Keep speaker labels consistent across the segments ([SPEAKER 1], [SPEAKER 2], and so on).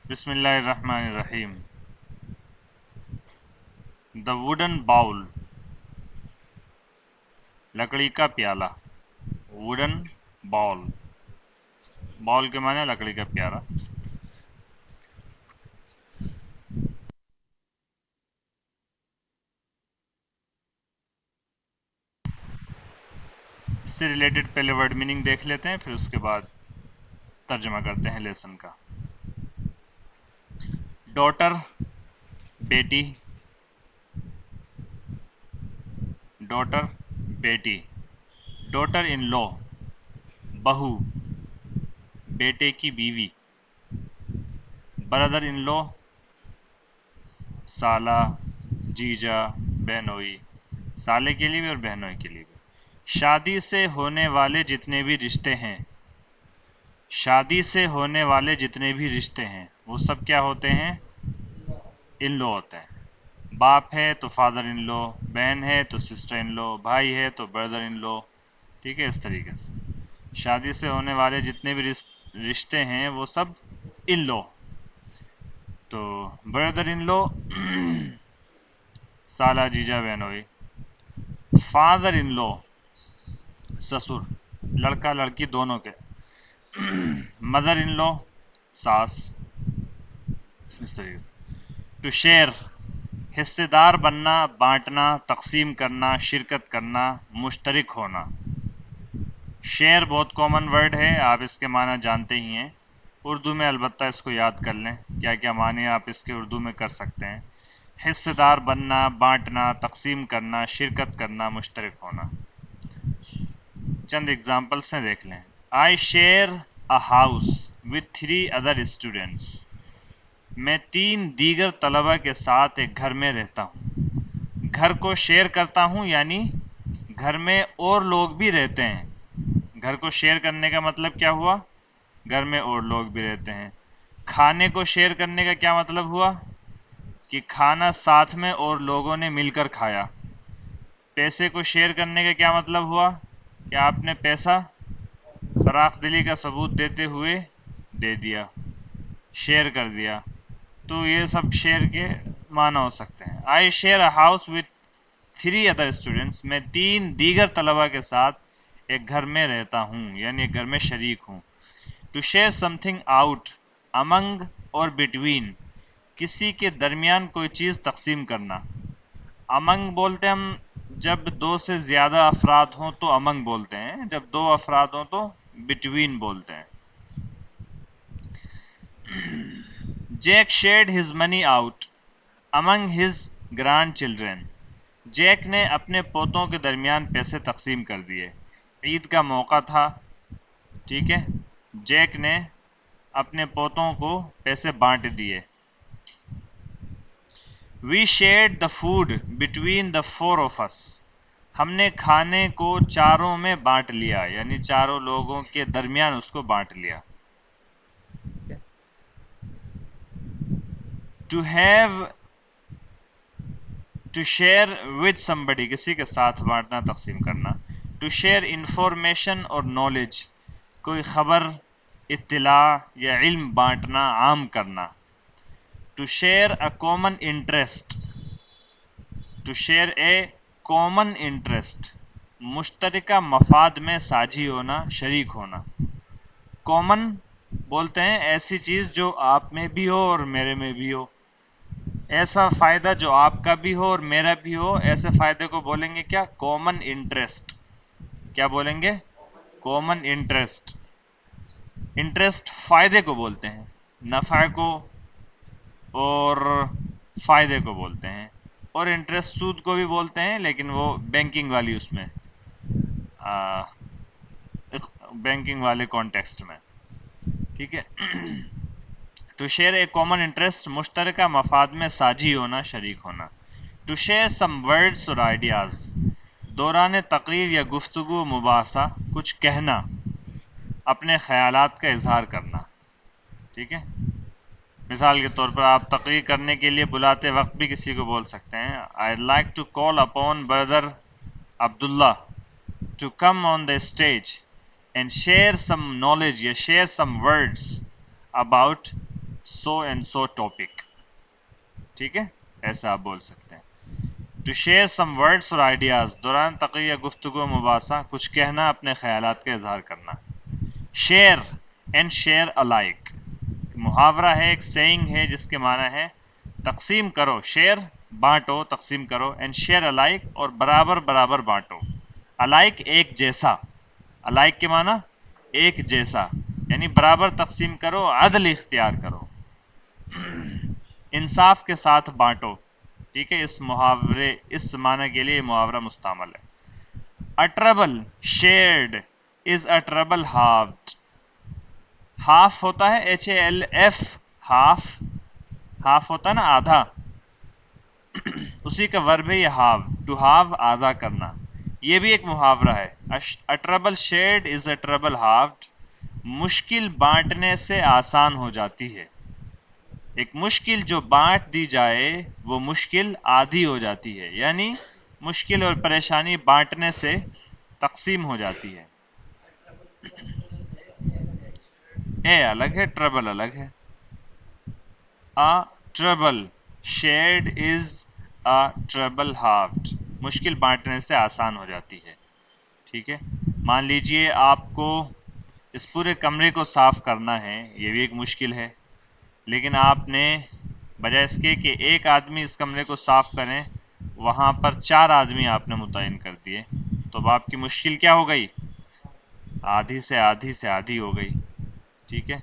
[SPEAKER 1] بسم اللہ الرحمن الرحیم. The wooden bowl, لکڑی کا پیالہ. wooden bowl, bowl کے معنی لکڑی کا پیالہ. اس سے ریلیٹڈ پہلے ورڈ میننگ دیکھ لیتے ہیں، پھر اس کے بعد ترجمہ کرتے ہیں لیسن کا. ڈاٹر بیٹی، ڈاٹر بیٹی. ڈاٹر ان لو بہو، بیٹے کی بیوی. برادر ان لو سالہ، جیجا، بہنوئی. سالے کے لیے بھی اور بہنوئی کے لیے بھی. شادی سے ہونے والے جتنے بھی رشتے ہیں، شادی سے ہونے والے جتنے بھی رشتے ہیں وہ سب کیا ہوتے ہیں؟ ان لو ہوتے ہیں. باپ ہے تو فادر ان لو، بہن ہے تو سسٹر ان لو، بھائی ہے تو بردر ان لو. ٹھیک ہے، اس طریقے سے شادی سے ہونے والے جتنے بھی رشتے ہیں وہ سب ان لو. تو بردر ان لو سالہ، جیجا، بہنوئی. فادر ان لو سسر، لڑکا لڑکی دونوں کے. مدر ان لو ساس. اس طریقے سے. ٹو شیئر حصے دار بننا، بانٹنا، تقسیم کرنا، شرکت کرنا، مشترک ہونا. شیئر بہت کامن ورڈ ہے، آپ اس کے معنی جانتے ہی ہیں. اردو میں البتہ اس کو یاد کر لیں کیا کیا معنی آپ اس کے اردو میں کر سکتے ہیں. حصے دار بننا، بانٹنا، تقسیم کرنا، شرکت کرنا، مشترک ہونا. چند ایگزامپلس ہیں، دیکھ لیں. I share a house with 3 other students. میں 3 دیگر طلبہ کے ساتھ ایک گھر میں رہتا ہوں. گھر کو شیئر کرتا ہوں یعنی گھر میں اور لوگ بھی رہتے ہیں. گھر کو شیئر کرنے کا مطلب کیا ہوا؟ گھر میں اور لوگ بھی رہتے ہیں. کھانے کو شیئر کرنے کا کیا مطلب ہوا؟ کہ کھانا ساتھ میں اور لوگوں نے مل کر کھایا. پیسے کو شیئر کرنے کا کیا مطلب ہوا؟ کہ آپ نے پیسہ فراخ دلی کا ثبوت دیتے ہوئے دے دیا، شیئر کر دیا. تو یہ سب شیئر کے معنی ہو سکتے ہیں. I share a house with 3 other students. میں 3 دیگر طلبہ کے ساتھ ایک گھر میں رہتا ہوں یعنی ایک گھر میں شریک ہوں. To share some thing out among اور بٹوین. کسی کے درمیان کوئی چیز تقسیم کرنا. امنگ بولتے ہیں ہم جب 2 سے زیادہ افراد ہوں تو امنگ بولتے ہیں، جب 2 افراد ہوں تو بٹوین بولتے ہیں. Jack shared his money out among his grand children. Jack نے اپنے پوتوں کے درمیان پیسے تقسیم کر دیے. عید کا موقع تھا، ٹھیک ہے، جیک نے اپنے پوتوں کو پیسے بانٹ دیے. We shared the food between the 4 of us. ہم نے کھانے کو چاروں میں بانٹ لیا یعنی چاروں لوگوں کے درمیان اس کو بانٹ لیا. To have to share with somebody، کسی کے ساتھ بانٹنا، تقسیم کرنا. ٹو شیئر انفارمیشن اور نالج، کوئی خبر، اطلاع یا علم بانٹنا، عام کرنا. To share a common interest, to share a common interest, مشترکہ مفاد میں ساجھی ہونا، شریک ہونا. کامن بولتے ہیں ایسی چیز جو آپ میں بھی ہو اور میرے میں بھی ہو. ایسا فائدہ جو آپ کا بھی ہو اور میرا بھی ہو، ایسے فائدے کو بولیں گے کیا؟ Common interest. کیا بولیں گے؟ Common interest. انٹرسٹ فائدے کو بولتے ہیں، نفع کو اور فائدے کو بولتے ہیں. اور انٹرسٹ سود کو بھی بولتے ہیں لیکن وہ بینکنگ والی اس میں بینکنگ والے کانٹیکسٹ میں. ٹھیک ہے. To share a common interest, مشترکہ مفاد میں ساجھی ہونا، شریک ہونا. ٹو شیئر سم ورڈس اور آئیڈیاز، دوران تقریر یا گفتگو مباحثہ کچھ کہنا، اپنے خیالات کا اظہار کرنا. ٹھیک ہے. مثال کے طور پر آپ تقریر کرنے کے لیے بلاتے وقت بھی کسی کو بول سکتے ہیں I'd like to call upon brother Abdullah to come on the stage and share some knowledge یا share some words about so and so topic. ٹھیک ہے, ایسا آپ بول سکتے ہیں. ٹو شیئر سم ورڈس اور آئیڈیاز, دوران تقریر یا گفتگو مباحثہ کچھ کہنا, اپنے خیالات کا اظہار کرنا. شیئر اینڈ شیئر الائک محاورہ ہے, ایک سیئنگ ہے جس کے معنی ہے تقسیم کرو. شیئر بانٹو, تقسیم کرو. اینڈ شیئر الائک اور برابر برابر بانٹو. الائک ایک جیسا, الائک کے معنی ایک جیسا, یعنی برابر تقسیم کرو, عدل اختیار کرو. انصاف کے ساتھ بانٹو. ٹھیک ہے, اس محاورے اس معنی کے لیے محاورہ مستعمل ہے. A trouble shared is a trouble halved. Half ہوتا ہے HALF, ہاف, ہاف ہوتا ہے نا آدھا, اسی کا ورب ہے یہ ہاو, ٹو ہاو آدھا کرنا. یہ بھی ایک محاورہ ہے. A trouble shared is a trouble halved. مشکل بانٹنے سے آسان ہو جاتی ہے. ایک مشکل جو بانٹ دی جائے وہ مشکل آدھی ہو جاتی ہے, یعنی مشکل اور پریشانی بانٹنے سے تقسیم ہو جاتی ہے. اے الگ ہے, ٹربل الگ ہے. A trouble shared is a trouble halved. مشکل بانٹنے سے آسان ہو جاتی ہے. ٹھیک ہے, مان لیجئے آپ کو اس پورے کمرے کو صاف کرنا ہے, یہ بھی ایک مشکل ہے, لیکن آپ نے بجائے اس کے کہ ایک آدمی اس کمرے کو صاف کریں, وہاں پر 4 آدمی آپ نے متعین کر دیے, تو اب آپ کی مشکل کیا ہو گئی؟ آدھی سے آدھی سے آدھی ہو گئی. ٹھیک ہے,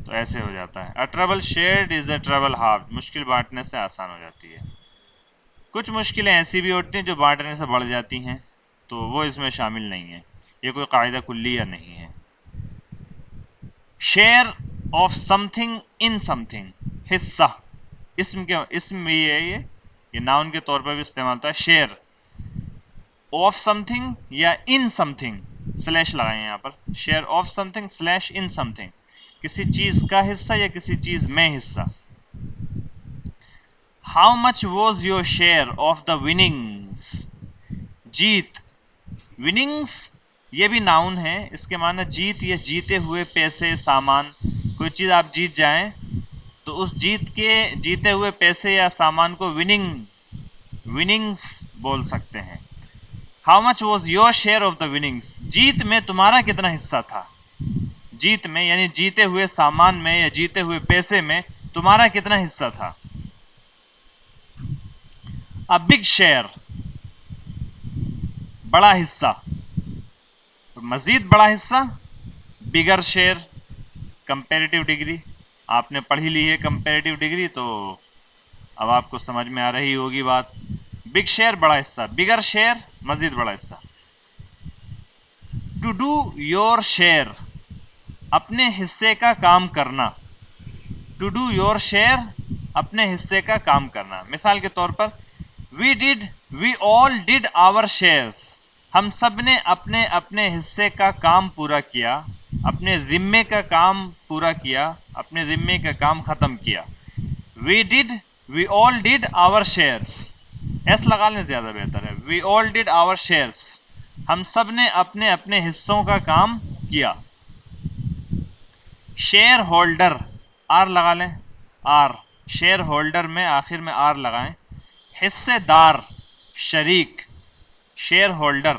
[SPEAKER 1] تو ایسے ہو جاتا ہے. A trouble shared is a trouble halved. مشکل بانٹنے سے آسان ہو جاتی ہے. کچھ مشکلیں ایسی بھی ہوتی ہیں جو بانٹنے سے بڑھ جاتی ہیں, تو وہ اس میں شامل نہیں ہیں, یہ کوئی قاعدہ کلیہ نہیں ہے. Share of some thing in some thing, حصہ, اسم بھی ہے, یہ ناؤن کے طور پر بھی استعمال ہوتا ہے. شیئر آف سم تھنگ یا ان سم تھنگ, سلیش لگائیں یہاں پر. Share of something slash in something, کسی چیز کا حصہ یا کسی چیز میں حصہ. How much was your share of the winnings, جیت. وننگس یہ بھی ناؤن ہے, اس کے معنی جیت یا جیتے ہوئے پیسے, سامان. کوئی چیز آپ جیت جائیں تو اس جیت کے جیتے ہوئے پیسے یا سامان کو وننگس بول سکتے ہیں. How much was your share of the winnings, جیت میں تمہارا کتنا حصہ تھا. جیت میں یعنی جیتے ہوئے سامان میں یا جیتے ہوئے پیسے میں تمہارا کتنا حصہ تھا. A big share, بڑا حصہ, مزید بڑا حصہ. بگر شیئر, کمپیریٹیو ڈگری, آپ نے پڑھی لی ہے کمپیریٹیو ڈگری, تو اب آپ کو سمجھ میں آ رہی ہوگی بات. بگ شیئر بڑا حصہ, بگر شیئر مزید بڑا حصہ. ٹو ڈو یور شیئر, اپنے حصے کا کام کرنا. ٹو ڈو یور شیئر, اپنے حصے کا کام کرنا. مثال کے طور پر وی آل ڈڈ آور شیئرس, ہم سب نے اپنے اپنے حصے کا کام پورا کیا, اپنے ذمے کا کام پورا کیا, اپنے ذمے کا کام ختم کیا. وی آل ڈڈ آور شیئرس, ایس لگا لیں زیادہ بہتر ہے. وی آل ڈڈ آور شیئرس, ہم سب نے اپنے اپنے حصوں کا کام کیا. شیئر ہولڈر, آر لگا لیں, آر. شیئر ہولڈر میں آخر میں آر لگائیں. حصے دار, شریک. شیئر ہولڈر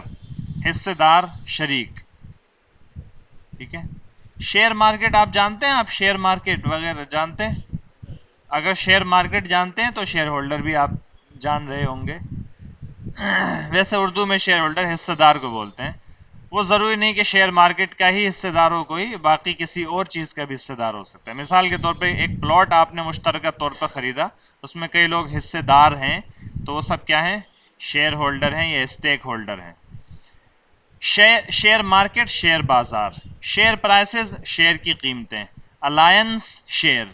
[SPEAKER 1] حصے دار, شریک. ٹھیک ہے. شیئر مارکیٹ آپ جانتے ہیں, آپ شیئر مارکیٹ وغیرہ جانتے ہیں؟ اگر شیئر مارکیٹ جانتے ہیں تو شیئر ہولڈر بھی آپ جان رہے ہوں گے. ویسے اردو میں شیئر ہولڈر حصہ دار کو بولتے ہیں. وہ ضروری نہیں کہ شیئر مارکیٹ کا ہی حصہ دار ہو کوئی, باقی کسی اور چیز کا بھی حصہ دار ہو سکتا ہے. مثال کے طور پہ ایک پلاٹ آپ نے مشترکہ طور پر خریدا, اس میں کئی لوگ حصے دار ہیں, تو وہ سب کیا ہیں؟ شیئر ہولڈر ہیں یا اسٹیک ہولڈر ہیں. شیئر مارکیٹ, شیئر بازار. شیئر پرائسز, شیئر کی قیمتیں. الائنس شیئر,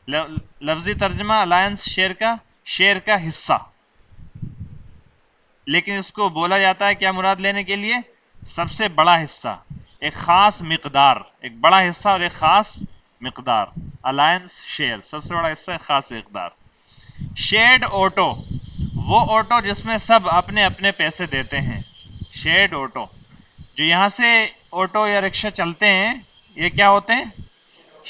[SPEAKER 1] لفظی ترجمہ الائنس شیئر کا حصہ, لیکن اس کو بولا جاتا ہے کیا مراد لینے کے لیے؟ سب سے بڑا حصہ, ایک خاص مقدار, ایک بڑا حصہ اور ایک خاص مقدار. الائنس شیئر, سب سے بڑا حصہ, ایک خاص مقدار. شیئرڈ آٹو, وہ آٹو جس میں سب اپنے اپنے پیسے دیتے ہیں. شیئرڈ آٹو, جو یہاں سے آٹو یا رکشہ چلتے ہیں, یہ کیا ہوتے ہیں؟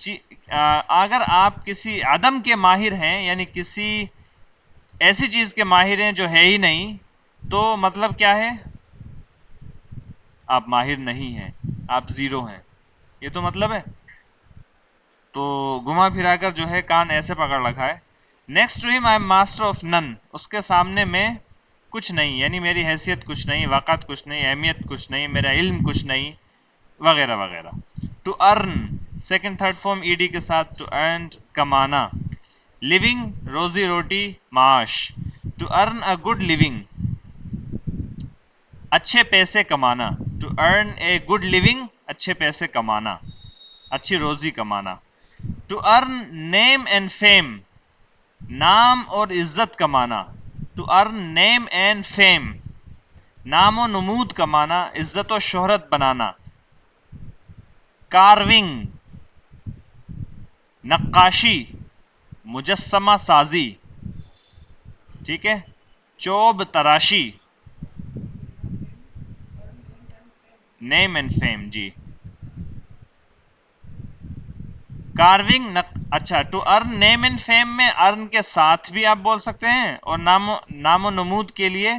[SPEAKER 1] اگر آپ کسی عدم کے ماہر ہیں، یعنی کسی ایسی چیز کے ماہر ہیں جو ہے ہی نہیں، تو مطلب کیا ہے؟ آپ ماہر نہیں ہیں، آپ زیرو ہیں، یہ تو مطلب ہے. تو گھما پھرا کر جو ہے کان ایسے پکڑ رکھا ہے. نیکسٹ ٹو ہم I am master of none, اس کے سامنے میں کچھ نہیں، یعنی میری حیثیت کچھ نہیں، وقت کچھ نہیں، اہمیت کچھ نہیں، میرا علم کچھ نہیں، وغیرہ وغیرہ. To earn, second third form E D کے ساتھ، ٹو ارن کمانا. لیونگ، روزی روٹی، معاش. To earn a good living, اچھے پیسے کمانا. To earn a good living, اچھے پیسے کمانا، اچھی روزی کمانا. To earn name and fame, نام اور عزت کمانا. To earn name and fame, نام و نمود کمانا، عزت و شہرت بنانا. کارونگ، نقاشی، مجسمہ سازی، ٹھیک ہے. چوب تراشی، نیم اینڈ فیم، جی. کارونگ، اچھا. To earn name and fame میں ارن کے ساتھ بھی آپ بول سکتے ہیں، اور نام و نمود کے لیے،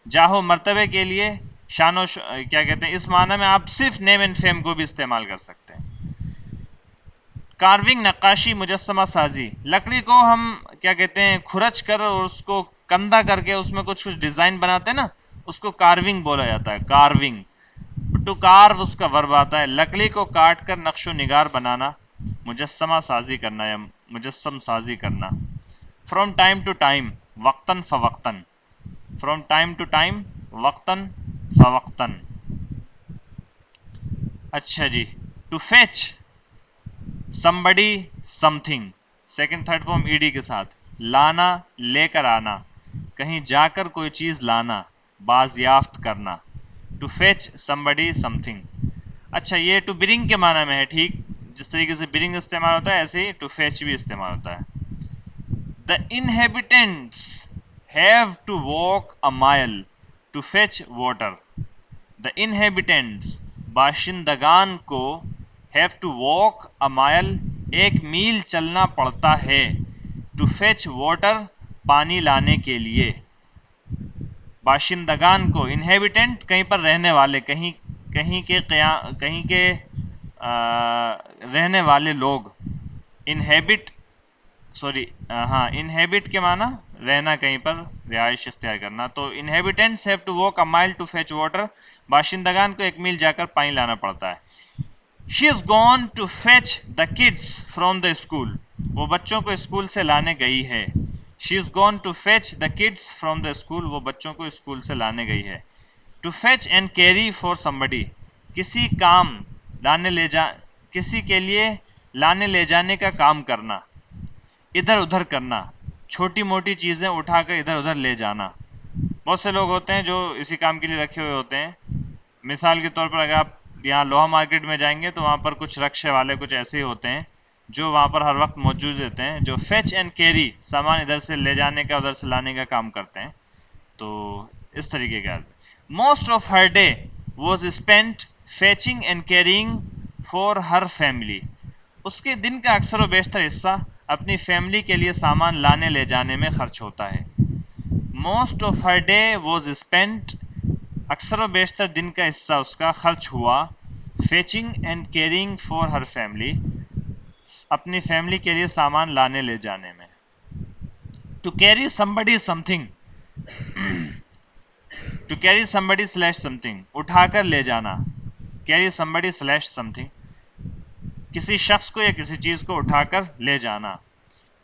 [SPEAKER 1] جاہو مرتبے کے لیے، کیا کہتے ہیں، اس معنی میں آپ صرف نیم اینڈ فیم کو بھی استعمال کر سکتے ہیں. کارونگ، نقاشی، مجسمہ سازی. لکڑی کو ہم کیا کہتے ہیں، کھرچ کر اور اس کو کندھا کر کے اس میں کچھ ڈیزائن بناتے ہیں نا، اس کو کارونگ بولا جاتا ہے. کارونگ. ٹو کارو اس کا ورب آتا ہے، لکڑی کو کاٹ کر نقش و نگار بنانا، مجسمہ سازی کرنا یا مجسم سازی کرنا. فرام ٹائم ٹو ٹائم، وقتاً فوقتاً. فرام ٹائم ٹو ٹائم، وقتاً فوقتاً. اچھا جی. To fetch somebody something، second third form E D کے ساتھ. لانا، لے کر آنا، کہیں جا کر کوئی چیز لانا، بازیافت کرنا. To fetch somebody something. اچھا، یہ ٹو برنگ کے معنی میں ہے، ٹھیک. جس طریقے سے برنگ استعمال ہوتا ہے ایسے ہی ٹو فیچ بھی استعمال ہوتا ہے. The inhabitants have to walk a mile to fetch water. The inhabitants، باشندگان کو، have to walk a mile، ایک میل چلنا پڑتا ہے، to fetch water، پانی لانے کے لیے. باشندگان کو، inhabitant کہیں پر رہنے والے، کہیں کے رہنے والے لوگ. انہیبٹ، انہیبٹ کے معنی رہنا، کہیں پر رہائش اختیار کرنا. تو inhabitants have to walk a mile to fetch water, باشندگان کو ایک میل جا کر پانی لانا پڑتا ہے. She is gone to fetch the kids from the school, وہ بچوں کو اسکول سے لانے گئی ہے. She is gone to fetch the kids from the school, وہ بچوں کو اسکول سے لانے گئی ہے. To fetch and carry for somebody، کسی کام، کسی کے لیے لانے لے جانے کا کام کرنا، ادھر ادھر کرنا، چھوٹی موٹی چیزیں اٹھا کر ادھر ادھر لے جانا. بہت سے لوگ ہوتے ہیں جو اسی کام کے لیے رکھے ہوئے ہوتے ہیں. مثال کے طور پر اگر آپ یہاں لوہا مارکیٹ میں جائیں گے تو وہاں پر کچھ رکشے والے کچھ ایسے ہی ہوتے ہیں جو وہاں پر ہر وقت موجود رہتے ہیں، جو فیچ اینڈ کیری، سامان ادھر سے لے جانے کا ادھر سے لانے کا کام کرتے ہیں. تو اس طریقے کا. Most of her day was spent fetching and carrying for her family, اس کے دن کا اکثر و بیشتر حصہ اپنی فیملی کے لیے سامان لانے لے جانے میں خرچ ہوتا ہے. Most of her day was spent, اکثر و بیشتر دن کا حصہ اس کا خرچ ہوا، fetching and carrying for her family, اپنی فیملی کے لیے سامان لانے لے جانے میں. To carry somebody something، to carry somebody slash something، اٹھا کر لے جانا. کیری somebody slash something، کسی شخص کو یا کسی چیز کو اٹھا کر لے جانا.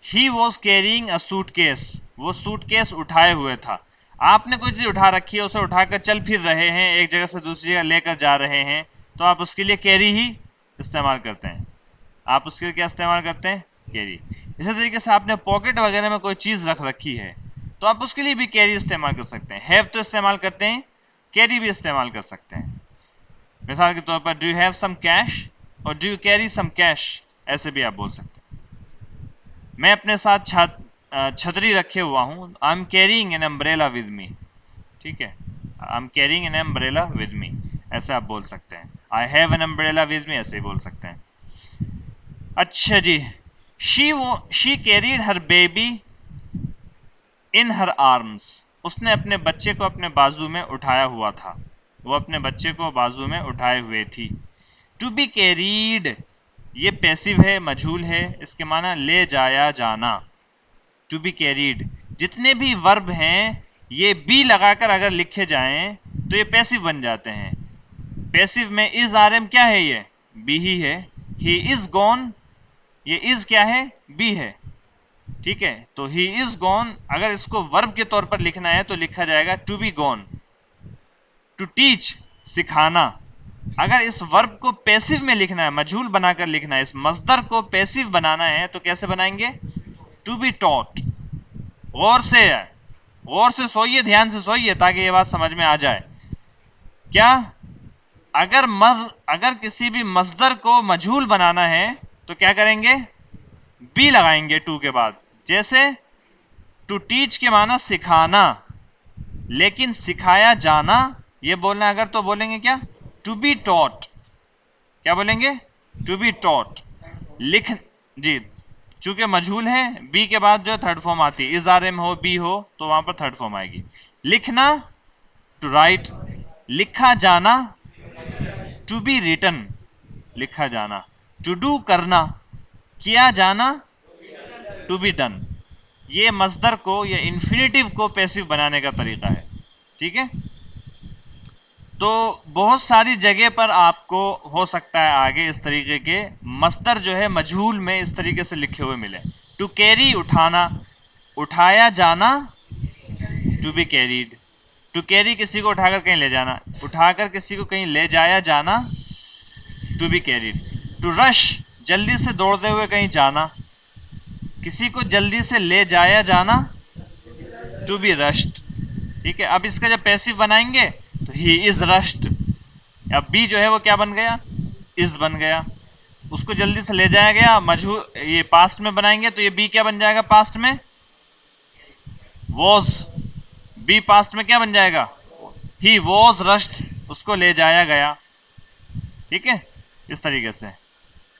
[SPEAKER 1] He was carrying a suitcase, وہ سوٹ کیس اٹھائے ہوئے تھا. آپ نے کوئی چیز اٹھا رکھی ہے، اسے اٹھا کر چل پھر رہے ہیں، ایک جگہ سے دوسری جگہ لے کر جا رہے ہیں، تو آپ اس کے لیے کیری ہی استعمال کرتے ہیں. آپ اس کے لیے کیا استعمال کرتے ہیں؟ کیری. اسی طریقے سے آپ نے پاکٹ وغیرہ میں کوئی چیز رکھ رکھی ہے تو آپ اس کے لیے بھی کیری استعمال کر سکتے ہیں. ہیو تو استعمال کرتے ہیں، کیری بھی استعمال کر سکتے ہیں. مثال کے طور پر do you have some cash اور do you carry some cash, ایسے بھی آپ بول سکتے ہیں. میں اپنے ساتھ چھتری رکھے ہوا ہوں، I am carrying an umbrella with me, ٹھیک ہے. I am carrying an umbrella with me, ایسے آپ بول سکتے ہیں. I have an umbrella with me, ایسے ہی بول سکتے ہیں. اچھا جی، she carried her baby in her arms. اس نے اپنے بچے کو اپنے بازو میں اٹھایا ہوا تھا، وہ اپنے بچے کو بازو میں اٹھائے ہوئے تھی. to be carried یہ پیسیو ہے، مجھول ہے، اس کے معنی لے جایا جانا. to be carried جتنے بھی ورب ہیں یہ بی لگا کر اگر لکھے جائیں تو یہ پیسیو بن جاتے ہیں. پیسیو میں از آرم کیا ہے؟ یہ بی ہی ہے. ہی از گون یہ از کیا ہے؟ بی ہے. ٹھیک ہے، تو ہی از گون اگر اس کو ورب کے طور پر لکھنا ہے تو لکھا جائے گا to be gone. To teach سکھانا. اگر اس ورب کو پیسیو میں لکھنا ہے، مجھول بنا کر لکھنا ہے، اس مصدر کو پیسیو بنانا ہے تو کیسے بنائیں گے؟ To be taught. غور سے سوئیے، دھیان سے سوئیے تاکہ یہ بات سمجھ میں آ جائے. کیا اگر کسی بھی مصدر کو مجھول بنانا ہے تو کیا کریں گے؟ بی لگائیں گے ٹو کے بعد. جیسے ٹو ٹیچ کے معنی سکھانا، لیکن سکھایا جانا یہ بولنا اگر تو بولیں گے کیا؟ To be taught. کیا بولیں گے؟ To be ٹاٹ. جی چونکہ مجھول ہے بی کے بعد جو تھرڈ فارم آتی ہے، از آر ایم ہو بی ہو تو وہاں پر تھرڈ فارم آئے گی. لکھنا ٹو رائٹ، لکھا جانا ٹو بی ریٹن لکھا جانا. ٹو ڈو کرنا، کیا جانا ٹو بی ڈن. یہ مصدر کو یا انفینیٹیو کو پیسیو بنانے کا طریقہ ہے. ٹھیک ہے، تو بہت ساری جگہ پر آپ کو ہو سکتا ہے آگے اس طریقے کے مصدر جو ہے مجھول میں اس طریقے سے لکھے ہوئے ملے. ٹو کیری اٹھانا، اٹھایا جانا to be carried. To carry کسی کو اٹھا کر کہیں لے جانا، اٹھا کر کسی کو کہیں لے جایا جانا ٹو بی کیریڈ. ٹو رش جلدی سے دوڑتے ہوئے کہیں جانا، کسی کو جلدی سے لے جایا جانا ٹو بی رشڈ. ٹھیک ہے، اب اس کا جب پیسیو بنائیں گے تو ہی از رشڈ. اب بی جو ہے وہ کیا بن گیا؟ از بن گیا. اس کو جلدی سے لے جایا گیا، مجھول یہ پاسٹ میں بنائیں گے تو یہ بی کیا بن جائے گا؟ پاسٹ میں واز. بی پاسٹ میں کیا بن جائے گا؟ ہی واز رشڈ، اس کو لے جایا گیا. ٹھیک ہے، اس طریقے سے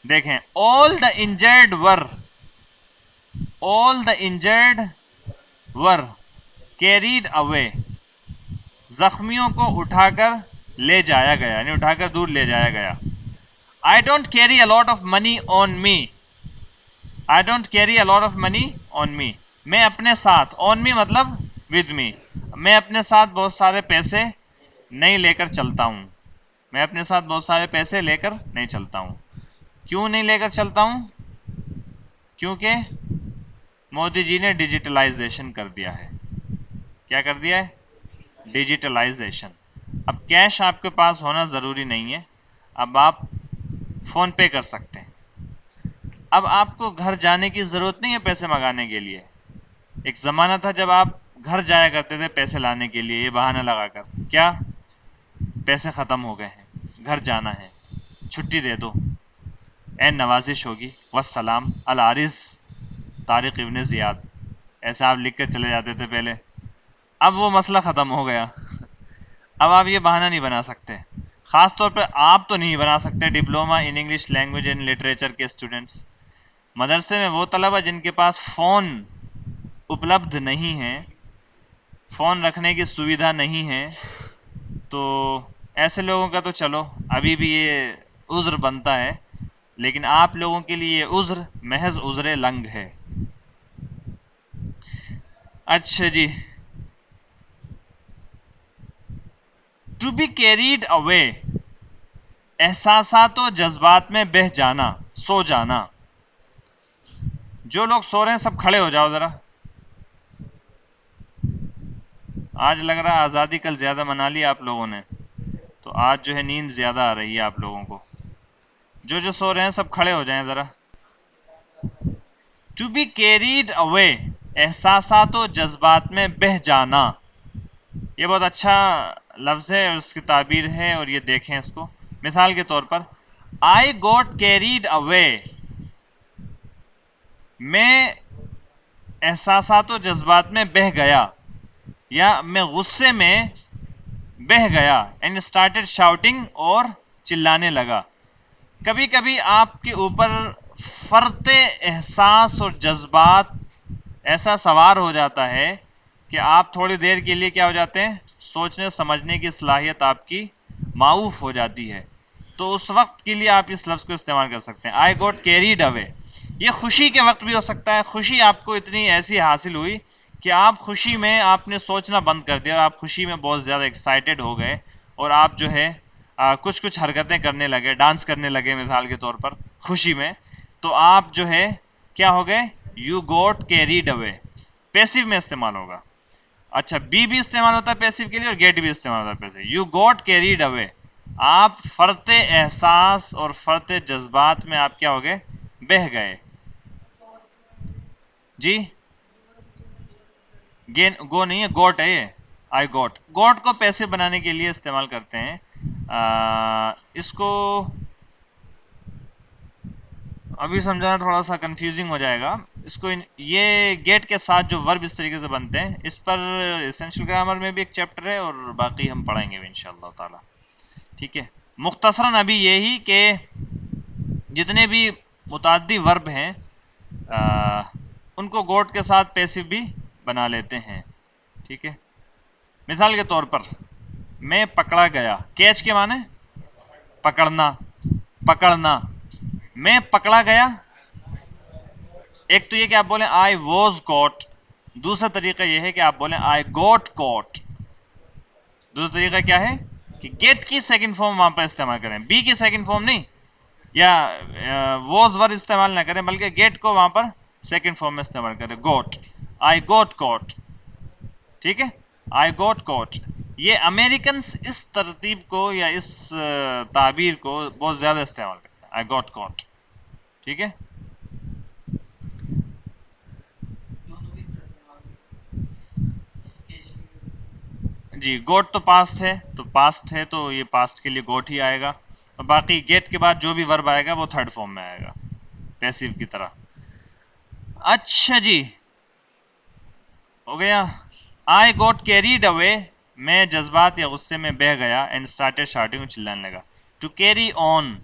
[SPEAKER 1] دیکھیں. all the injured were carried away. زخمیوں کو اٹھا کر لے جایا گیا، یعنی اٹھا کر دور لے جایا گیا. I don't carry a lot of money on me. I don't carry a lot of money on me. میں اپنے ساتھ، on me مطلب with me، میں اپنے ساتھ بہت سارے پیسے نہیں لے کر چلتا ہوں. میں اپنے ساتھ بہت سارے پیسے لے کر نہیں چلتا ہوں. کیوں نہیں لے کر چلتا ہوں؟ کیونکہ مودی جی نے ڈیجیٹلائزیشن کر دیا ہے. کیا کر دیا ہے؟ ڈیجیٹلائزیشن. اب کیش آپ کے پاس ہونا ضروری نہیں ہے، اب آپ فون پے کر سکتے ہیں. اب آپ کو گھر جانے کی ضرورت نہیں ہے پیسے منگانے کے لیے. ایک زمانہ تھا جب آپ گھر جایا کرتے تھے پیسے لانے کے لیے، یہ بہانہ لگا کر کیا پیسے ختم ہو گئے ہیں، گھر جانا ہے، چھٹی دے دو، نوازش ہوگی، والسلام العارض طارق ابن زیاد، ایسے آپ لکھ کر چلے جاتے تھے پہلے. اب وہ مسئلہ ختم ہو گیا. اب آپ یہ بہانہ نہیں بنا سکتے. خاص طور پہ آپ تو نہیں بنا سکتے، diploma in English language and literature کے اسٹوڈنٹس. مدرسے میں وہ طلبہ جن کے پاس فون اپلبدھ نہیں ہے، فون رکھنے کی سویدھا نہیں ہے، تو ایسے لوگوں کا تو چلو ابھی بھی یہ عذر بنتا ہے، لیکن آپ لوگوں کے لیے یہ عذر محض عذر لنگ ہے. اچھا جی، ٹو بی کیریڈ اوے احساسات و جذبات میں بہہ جانا، سو جانا. جو لوگ سو رہے ہیں سب کھڑے ہو جاؤ ذرا. آج لگ رہا ہے آزادی کل زیادہ منا لی آپ لوگوں نے، تو آج جو ہے نیند زیادہ آ رہی ہے آپ لوگوں کو. جو سو رہے ہیں سب کھڑے ہو جائیں ذرا. ٹو بی کیریڈ اوے احساسات و جذبات میں بہہ جانا. یہ بہت اچھا لفظ ہے اور اس کی تعبیر ہے، اور یہ دیکھیں اس کو. مثال کے طور پر I got carried away، میں احساسات و جذبات میں بہہ گیا، یا میں غصے میں بہہ گیا، and started shouting اور چلانے لگا. کبھی کبھی آپ کے اوپر فرط احساس اور جذبات ایسا سوار ہو جاتا ہے کہ آپ تھوڑی دیر کے لیے کیا ہو جاتے ہیں، سوچنے سمجھنے کی صلاحیت آپ کی معاف ہو جاتی ہے، تو اس وقت کے لیے آپ اس لفظ کو استعمال کر سکتے ہیں، آئی گوٹ کیریڈ اوے. یہ خوشی کے وقت بھی ہو سکتا ہے، خوشی آپ کو اتنی ایسی حاصل ہوئی کہ آپ خوشی میں آپ نے سوچنا بند کر دیا اور آپ خوشی میں بہت زیادہ ایکسائٹیڈ ہو گئے اور آپ جو ہے کچھ حرکتیں کرنے لگے، ڈانس کرنے لگے مثال کے طور پر خوشی میں، تو آپ جو ہے کیا ہو گئے، you got carried away. Passive میں استعمال ہوگا. اچھا بھی استعمال ہوتا ہے پیسو کے لیے اور گیٹ بھی استعمال ہوتا ہے passive. You got carried away, آپ فرط احساس اور فرط جذبات میں آپ کیا ہو گئے، بہہ گئے. جی گو نہیں ہے، گوٹ ہے یہ، آئی گوٹ. گوٹ کو پیسے بنانے کے لیے استعمال کرتے ہیں. اس کو ابھی سمجھانا تھوڑا سا کنفیوزنگ ہو جائے گا. اس کو یہ گیٹ کے ساتھ جو ورب اس طریقے سے بنتے ہیں، اس پر اسینشل گرامر میں بھی ایک چیپٹر ہے اور باقی ہم پڑھیں گے انشاءاللہ تعالی. ٹھیک ہے، مختصراً ابھی یہی کہ جتنے بھی متعدی ورب ہیں ان کو گوٹ کے ساتھ پیسو بھی بنا لیتے ہیں. ٹھیک ہے، مثال کے طور پر میں پکڑا گیا، کیچ کے معنی پکڑنا، پکڑنا. میں پکڑا گیا، ایک تو یہ کہ آپ بولیں آئی واز کوٹ، دوسرا طریقہ یہ ہے کہ آپ بولیں آئی گوٹ کوٹ. دوسرا طریقہ کیا ہے کہ گیٹ کی سیکنڈ فارم وہاں پر استعمال کریں، بی کی سیکنڈ فارم نہیں، یا واز ور استعمال نہ کریں بلکہ گیٹ کو وہاں پر سیکنڈ فارم میں استعمال کریں، گوٹ، آئی گوٹ کوٹ. ٹھیک ہے، آئی گوٹ کوٹ. یہ امریکنس اس ترتیب کو یا اس تعبیر کو بہت زیادہ استعمال کرتے ہیں، آئی گوٹ کوٹ. ٹھیک ہے، جی گوٹ تو پاسٹ ہے، تو پاسٹ ہے تو یہ پاسٹ کے لیے گوٹ ہی آئے گا، اور باقی گیٹ کے بعد جو بھی ورب آئے گا وہ تھرڈ فارم میں آئے گا پیسیو کی طرح. اچھا جی، ہو گیا. آئی گوٹ کیریڈ اوے، میں جذبات یا غصے میں بہہ گیا. اینڈ اسٹارٹیڈ شاؤٹنگ، چلانے لگا. To carry on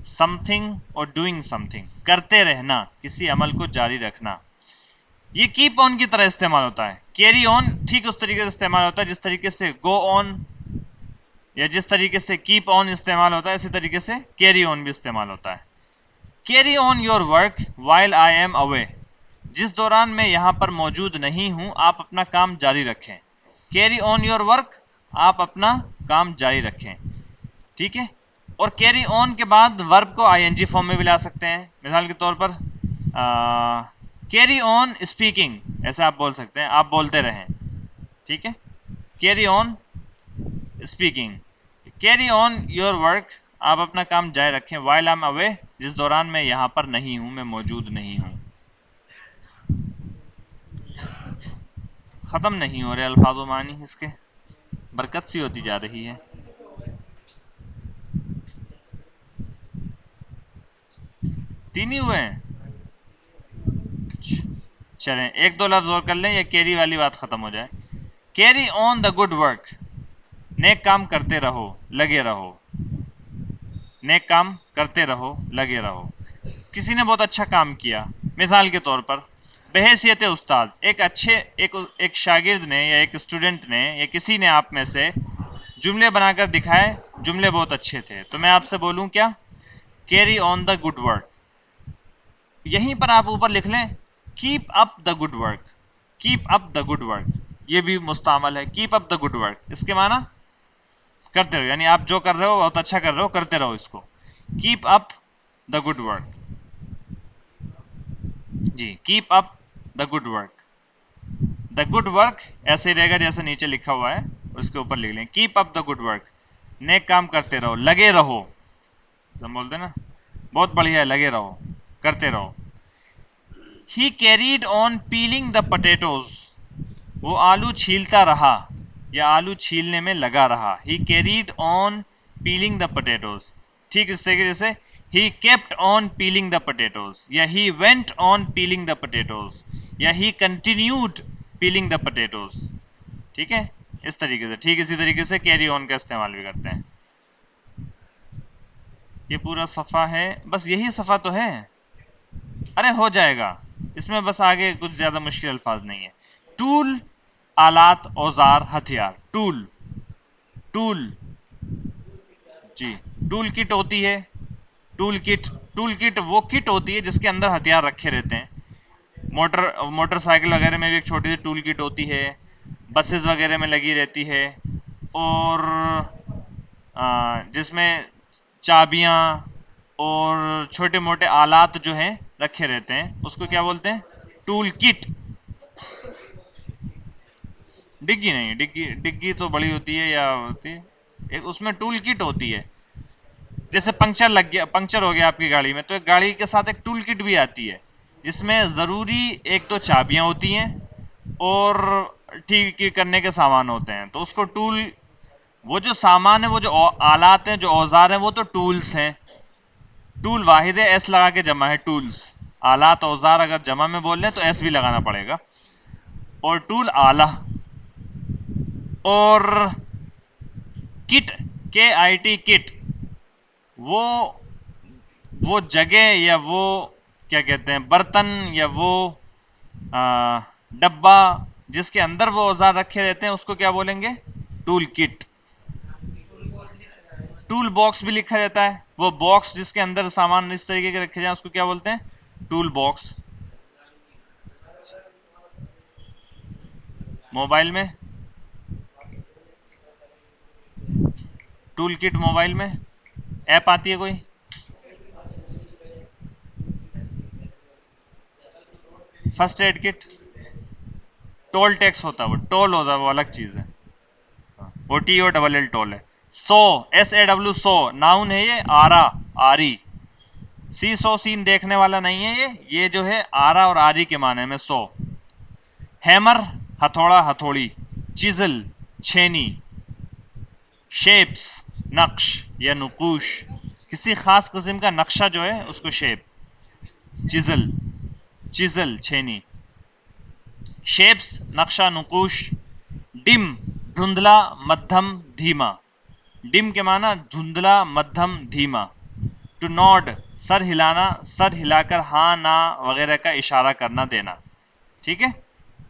[SPEAKER 1] something اور ڈوئنگ سم تھنگ، کرتے رہنا، کسی عمل کو جاری رکھنا. یہ کیپ آن کی طرح استعمال ہوتا ہے. کیری آن ٹھیک اس طریقے سے استعمال ہوتا ہے جس طریقے سے گو آن یا جس طریقے سے کیپ آن استعمال ہوتا ہے، اسی طریقے سے کیری آن بھی استعمال ہوتا ہے. Carry on your work while I am away, جس دوران میں یہاں پر موجود نہیں ہوں آپ اپنا کام جاری رکھیں. کیری آن یور ورک، آپ اپنا کام جاری رکھیں. ٹھیک ہے، اور کیری آن کے بعد ورب کو آئی این جی فارم میں بھی لا سکتے ہیں. مثال کے طور پر کیری آن اسپیکنگ، ایسا آپ بول سکتے ہیں، آپ بولتے رہیں. ٹھیک ہے، carry on speaking. Carry on your work, آپ اپنا کام جاری رکھیں. وائل آئی ایم اوے، جس دوران میں یہاں پر نہیں ہوں، میں موجود نہیں ہوں. ختم نہیں ہو رہے الفاظ و معنی اس کے، برکت سی ہوتی جا رہی ہے. تین ہی ہوئے ہیں، چلیں ایک دو لفظ اور کر لیں، یا کیری والی بات ختم ہو جائے. Carry on the good work, نیک کام کرتے رہو، لگے رہو. نیک کام کرتے رہو، لگے رہو. کسی نے بہت اچھا کام کیا، مثال کے طور پر بحیثیت استاد ایک شاگرد نے یا ایک اسٹوڈنٹ نے یا کسی نے آپ میں سے جملے بنا کر دکھائے، جملے بہت اچھے تھے، تو میں آپ سے بولوں کیا، carry on the good work. یہیں پر آپ اوپر لکھ لیں keep up the good work. Keep up the good work یہ بھی مستعمل ہے. Keep up the good work اس کے معنی کرتے رہو، یعنی آپ جو کر رہے ہو بہت اچھا کر رہے ہو، کرتے رہو اس کو. Keep up the good work. جی keep up the good work. The good work ایسے ہی رہے گا جیسے نیچے لکھا ہوا ہے، اس کے اوپر لکھ لیں keep up the good work. نیک کام کرتے رہو، لگے رہو. ہم بولتے نا بہت بڑھیا ہے، لگے رہو، کرتے رہو. He carried on peeling the potatoes, وہ آلو چھیلتا رہا یا آلو چھیلنے میں لگا رہا. He carried on peeling the potatoes. ٹھیک اس طریقے سے he kept on peeling the potatoes, یا he went on peeling the potatoes, یا ہی کنٹینیوڈ پیلنگ دا پوٹیٹوز. ٹھیک ہے، اس طریقے سے. ٹھیک اسی طریقے سے کیری آن کا استعمال بھی کرتے ہیں. یہ پورا صفحہ ہے، بس یہی صفحہ تو ہے. ارے ہو جائے گا، اس میں بس آگے کچھ زیادہ مشکل الفاظ نہیں ہے. ٹول آلات اوزار ہتھیار. ٹول ٹول جی ٹول کٹ ہوتی ہے. ٹول کٹ وہ کٹ ہوتی ہے جس کے اندر ہتھیار رکھے رہتے ہیں. موٹر سائیکل وغیرہ میں بھی ایک چھوٹی سی ٹول کٹ ہوتی ہے، بسز وغیرہ میں لگی رہتی ہے، اور جس میں چابیاں اور چھوٹے موٹے آلات جو ہیں رکھے رہتے ہیں، اس کو کیا بولتے ہیں؟ Tool kit. ڈگی نہیں، ڈگی تو بڑی ہوتی ہے یا ہوتی ہے، ایک اس میں ٹول کٹ ہوتی ہے. جیسے پنکچر ہو گیا آپ کی گاڑی میں، تو ایک گاڑی کے ساتھ ایک ٹول کٹ بھی آتی ہے جس میں ضروری ایک تو چابیاں ہوتی ہیں اور ٹھیک کرنے کے سامان ہوتے ہیں. تو اس کو ٹول، وہ جو سامان ہے، وہ جو آلات ہیں، جو اوزار ہیں، وہ تو ٹولز ہیں. ٹول واحد ہے، ایس لگا کے جمع ہے ٹولز. آلات اوزار اگر جمع میں بول لیں تو ایس بھی لگانا پڑے گا. اور ٹول آلہ. اور کٹ، کے آئی ٹی کٹ، وہ جگہ یا وہ کیا کہتے ہیں برتن یا وہ ڈبہ جس کے اندر وہ اوزار رکھے رہتے ہیں، اس کو کیا بولیں گے؟ Tool kit. ٹول باکس بھی لکھا جاتا ہے، وہ باکس جس کے اندر سامان اس طریقے کے رکھے جائیں اس کو کیا بولتے ہیں؟ Toolbox. موبائل میں ٹول کٹ، موبائل میں ایپ آتی ہے کوئی؟ First aid kit. Toll tax ہوتا ہے، وہ ٹول ہوتا ہے، وہ الگ چیز ہے. O T O double L tool ہے. Saw, S A W, saw noun ہے یہ. آرا، آری. سی سو سین دیکھنے والا نہیں ہے یہ جو ہے آرا اور آری کے معنی میں سو. ہیمر، ہتھوڑا، ہتھوڑی. چیزل، چھینی. شیپس، نقش یا نقوش. کسی خاص قسم کا نقشہ جو ہے اس کو شیپ. چیزل، چھینی. شیپس، نقشہ، نقوش. ڈم، دھندلا، مدھم، دھیما. ڈم کے معنی دھندلا، مدھم، دھیما. ٹو نوڈ، سر ہلانا، سر ہلا کر ہاں نا وغیرہ کا اشارہ کرنا، دینا. ٹھیک ہے.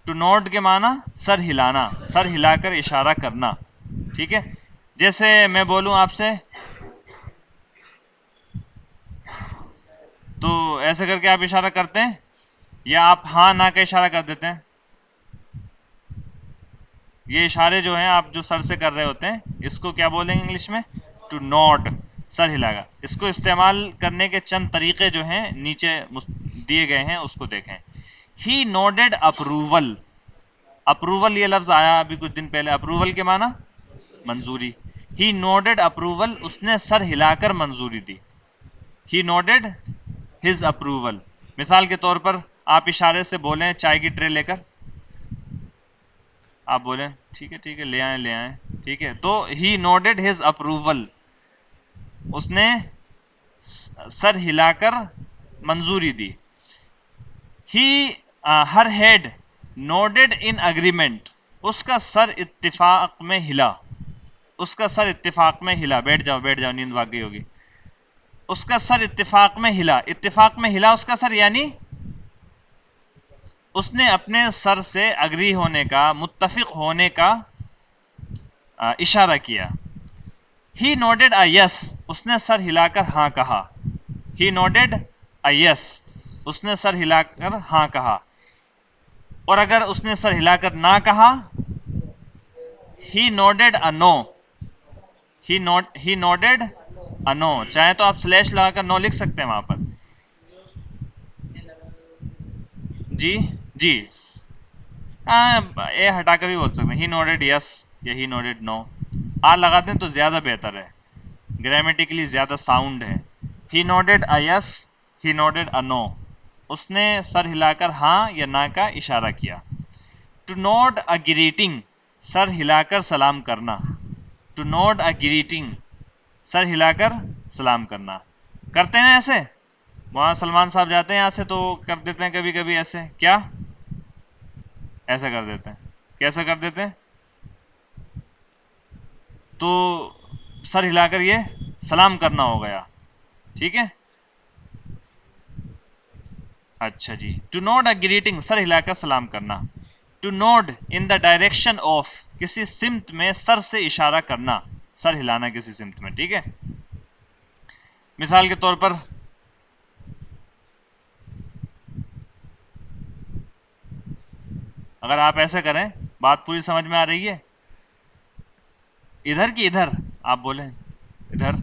[SPEAKER 1] ٹو نوڈ کے معنی سر ہلانا، سر ہلا کر اشارہ کرنا. ٹھیک ہے. جیسے میں بولوں آپ سے تو ایسے کر کے آپ اشارہ کرتے ہیں، یا آپ ہاں نا کا اشارہ کر دیتے ہیں. یہ اشارے جو ہیں آپ جو سر سے کر رہے ہوتے ہیں، اس کو کیا بولیں گے انگلش میں؟ ٹو نوڈ، سر ہلا گا. اس کو استعمال کرنے کے چند طریقے جو ہیں نیچے دیے گئے ہیں، اس کو دیکھیں. ہی نوڈڈ اپروول. اپروول یہ لفظ آیا ابھی کچھ دن پہلے. اپروول کے معنی منظوری. ہی نوڈڈ اپروول، اس نے سر ہلا کر منظوری دی. ہی نوڈڈ ہز اپروول. مثال کے طور پر آپ اشارے سے بولیں چائے کی ٹرے لے کر، آپ بولیں ٹھیک ہے ٹھیک ہے لے آئیں لے آئیں. ٹھیک ہے. تو ہی نوڈڈ ہز اپروول، اس نے سر ہلا کر منظوری دی. ہی ہر ہیڈ نوڈڈ ان اگریمنٹ، اس کا سر اتفاق میں ہلا. اس کا سر اتفاق میں ہلا. بیٹھ جاؤ بیٹھ جاؤ، نیند بھاگ گئی ہوگی. اس کا سر اتفاق میں ہلا. اتفاق میں ہلا اس کا سر، یعنی اس نے اپنے سر سے اگری ہونے کا، متفق ہونے کا اشارہ کیا. ہی نوڈڈ اے یس، اس نے سر ہلا کر ہاں کہا. ہی نوڈڈ اے یس، اس نے سر ہلا کر ہاں کہا. اور اگر اس نے سر ہلا کر نہ کہا، ہی نوڈڈ اے نو. ہی نوڈڈ اے نو. چاہے تو آپ سلیش لگا کر نو لکھ سکتے ہیں وہاں پر. جی جی، اے ہٹا کر بھی بول سکتے ہیں. ہی نوڈڈ یس یا ہی نوڈڈ نو. آ لگا دیں تو زیادہ بہتر ہے، گرامیٹیکلی زیادہ ساؤنڈ ہے. ہی نوڈڈ اے یس، ہی نوڈڈ اے نو. اس نے سر ہلا کر ہاں یا نہ کا اشارہ کیا. ٹو نوڈ اے گریٹنگ، سر ہلا کر سلام کرنا. ٹو نوڈ اے گریٹنگ، سر ہلا کر سلام کرنا. کرتے ہیں ایسے؟ وہاں سلمان صاحب جاتے ہیں یہاں سے تو کر دیتے ہیں کبھی کبھی ایسے. کیا ایسا کر دیتے ہیں؟ کیسا کر دیتے ہیں؟ تو سر ہلا کر یہ سلام کرنا ہو گیا. ٹھیک ہے. اچھا جی. ٹو نوڈ اے گریٹنگ سر ہلا کر سلام کرنا. To nod in the direction of کسی سمت میں سر سے اشارہ کرنا, سر ہلانا کسی سمت میں. ٹھیک ہے, مثال کے طور پر اگر آپ ایسے کریں, بات پوری سمجھ میں آ رہی ہے؟ ادھر کی ادھر آپ بولیں ادھر,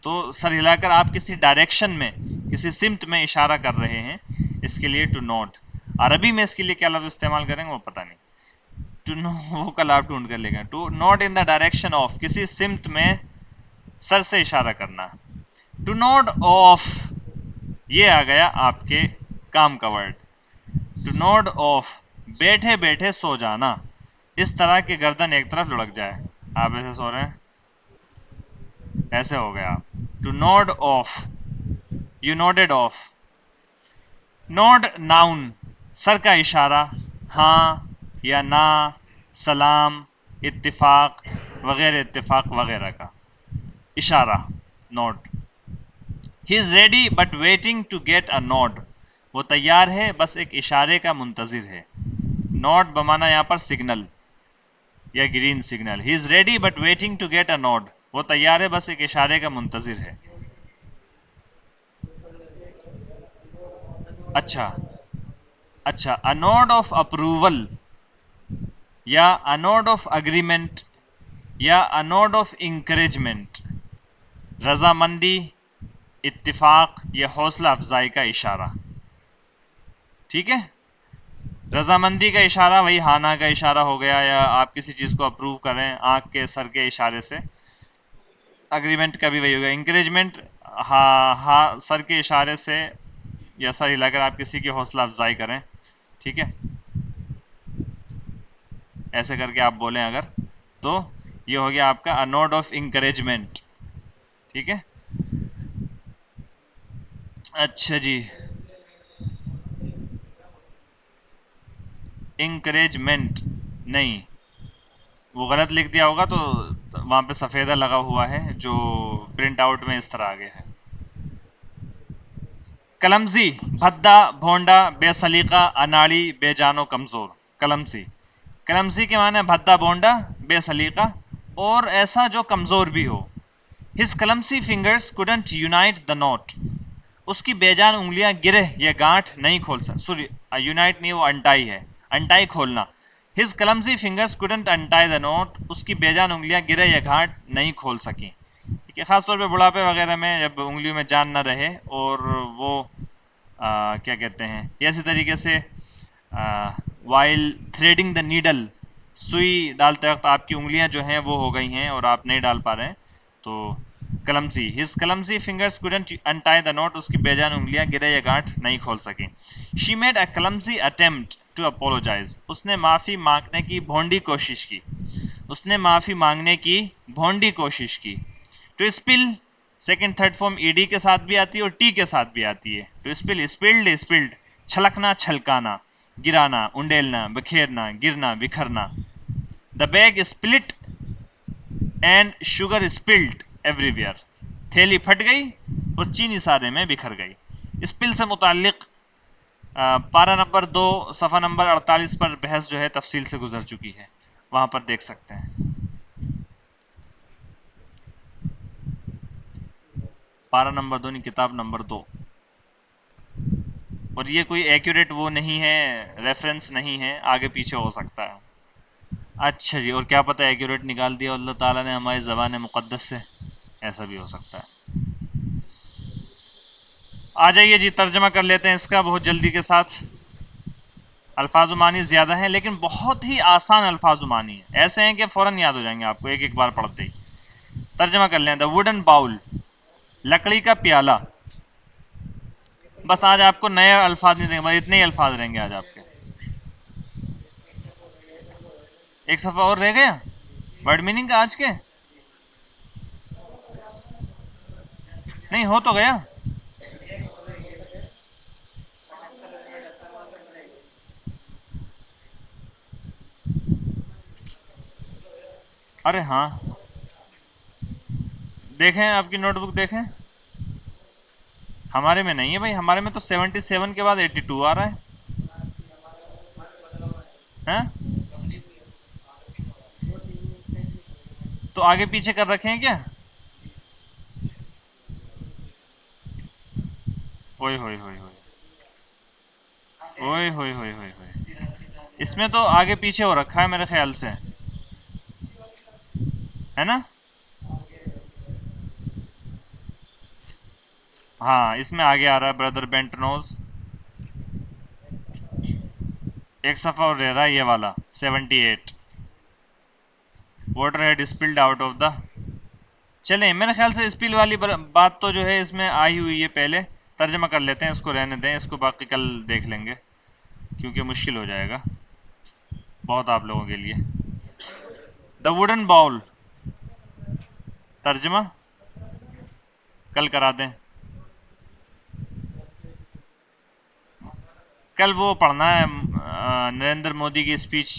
[SPEAKER 1] تو سر ہلا کر آپ کسی ڈائریکشن میں کسی سمت میں اشارہ کر رہے ہیں, اس کے لیے ٹو نوٹ. عربی میں اس کے لیے کیا لفظ استعمال کریں گے وہ پتہ نہیں, وہ کل آپ ڈھونڈ کر لے گا. To nod in the direction of کسی سمت میں سر سے اشارہ کرنا. ٹو نوٹ آف یہ آ گیا آپ کے کام کا ورڈ. ٹو نوٹ آف بیٹھے بیٹھے سو جانا, اس طرح کہ گردن ایک طرف لڑک جائے. آپ ایسے سو رہے ہیں, ایسے ہو گیا. To nod off, you nodded off. Nod noun سر کا اشارہ, ہاں یا نہ, سلام, اتفاق وغیرہ اتفاق وغیرہ کا اشارہ. Nod. He is ready but waiting to get a nod, وہ تیار ہے بس ایک اشارے کا منتظر ہے. نوڈ بمانا یہاں پر سگنل یا green signal. He is ready but waiting to get a nod, وہ تیار ہے بس ایک اشارے کا منتظر ہے. اچھا اچھا, اے نوڈ آف اپروول یا اے نوڈ آف اگریمنٹ یا اے نوڈ آف انکریجمنٹ, رضامندی, اتفاق یا حوصلہ افزائی کا اشارہ. ٹھیک ہے, رضامندی کا اشارہ وہی ہانا کا اشارہ ہو گیا, یا آپ کسی چیز کو اپروو کریں آنکھ کے سر کے اشارے سے. اگریمنٹ کا بھی وہی ہوگا. انکریجمنٹ ہاں سر کے اشارے سے یا سر ہلا کر آپ کسی کی حوصلہ افزائی کریں. ٹھیک ہے, ایسے کر کے آپ بولیں اگر, تو یہ ہو گیا آپ کا اے نوڈ آف انکریجمنٹ. ٹھیک ہے, اچھا جی. انکریجمنٹ نہیں, وہ غلط لکھ دیا ہوگا, تو وہاں پہ سفیدہ لگا ہوا ہے جو پرنٹ آؤٹ میں اس طرح آ گیا ہے. کلمزی بھدا, بھونڈا, بے سلیقہ, اناڑی, بے جان و کمزور. کلمزی, کلمزی کے معنی بھدا بھونڈا, بے سلیقہ اور ایسا جو کمزور بھی ہو. His clumsy fingers couldn't unite the knot, اس کی بے جان انگلیاں گرہ یا گانٹھ نہیں کھول سکتی. سوری, یونائٹ نہیں, وہ انٹائی ہے, انٹائی کھولنا. His کلمزی fingers couldn't untie the knot, اس کی بے جان انگلیاں گرہ یا گانٹھ نہیں کھول سکیں. ٹھیک ہے, خاص طور پہ بڑھاپے وغیرہ میں جب انگلیوں میں جان نہ رہے اور وہ کیا کہتے ہیں, اسی طریقے سے وائل تھریڈنگ دا نیڈل, سوئی ڈالتے وقت آپ کی انگلیاں جو ہیں وہ ہو گئی ہیں اور آپ نہیں ڈال پا رہے ہیں, تو کلمزی. His کلمزی fingers couldn't untie the knot, اس کی بے جان انگلیاں گرے یا گانٹھ نہیں کھول سکیں. She made a clumsy attempt to apologise, اس نے معافی مانگنے کی بھونڈی کوشش کی. اس نے معافی مانگنے کی بھونڈی کوشش کی. To spell second third form E D کے ساتھ بھی آتی ہے اور ٹی کے ساتھ بھی آتی ہے. ٹو اسپل اسپلڈ, اسپلڈ چھلکنا, چھلکانا, گرانا, انڈیلنا, بکھیرنا, گرنا, بکھرنا. The bag split and sugar spilled everywhere, تھیلی پھٹ گئی اور چینی سارے میں بکھر گئی. اسپل سے متعلق پارہ نمبر 2 صفحہ نمبر 48 پر بحث جو ہے تفصیل سے گزر چکی ہے, وہاں پر دیکھ سکتے ہیں. پارہ نمبر 2 کتاب نمبر 2, اور یہ کوئی ایکوریٹ وہ نہیں ہے, ریفرنس نہیں ہے, آگے پیچھے ہو سکتا ہے. اچھا جی, اور کیا پتہ ایکوریٹ نکال دیا اللہ تعالیٰ نے ہماری زبان مقدس سے, ایسا بھی ہو سکتا ہے. آ جائیے جی, ترجمہ کر لیتے ہیں اس کا بہت جلدی کے ساتھ. الفاظ و معنی زیادہ ہیں لیکن بہت ہی آسان الفاظ و معنی ہیں, ایسے ہیں کہ فوراً یاد ہو جائیں گے آپ کو ایک ایک بار پڑھتے ہی. ترجمہ کر لیں. دا ووڈن باؤل, لکڑی کا پیالہ. بس آج آپ کو نئے الفاظ نہیں دیں گے, اتنے ہی الفاظ رہیں گے آج آپ کے. ایک صفحہ اور رہ گیا ورڈ میننگ کا آج کے, نہیں ہو تو گیا. ارے ہاں, دیکھیں آپ کی نوٹ بک دیکھیں. ہمارے میں نہیں ہے بھائی، ہمارے میں تو 77 کے بعد 82 آ رہا ہے. ہاں تو آگے پیچھے کر رکھے ہیں کیا؟ اوئے ہوئے ہوئے ہوئے اوئے ہوئے ہوئے ہوئے ہوئے، اس میں تو آگے پیچھے ہو رکھا ہے میرے خیال سے، ہے نا؟ ہاں اس میں آگے آ رہا ہے بردر بینٹنوز، ایک صفحہ اور رہ رہا ہے یہ والا 78. Water had spilled out of the. چلیں میرے خیال سے اسپل والی بات تو جو ہے اس میں آئی ہوئی ہے پہلے، ترجمہ کر لیتے ہیں، اس کو رہنے دیں، اس کو باقی کل دیکھ لیں گے کیونکہ مشکل ہو جائے گا بہت آپ لوگوں کے لیے. دا ووڈن باؤل، ترجمہ کل کرا دیں، کل وہ پڑھنا ہے نریندر مودی کی اسپیچ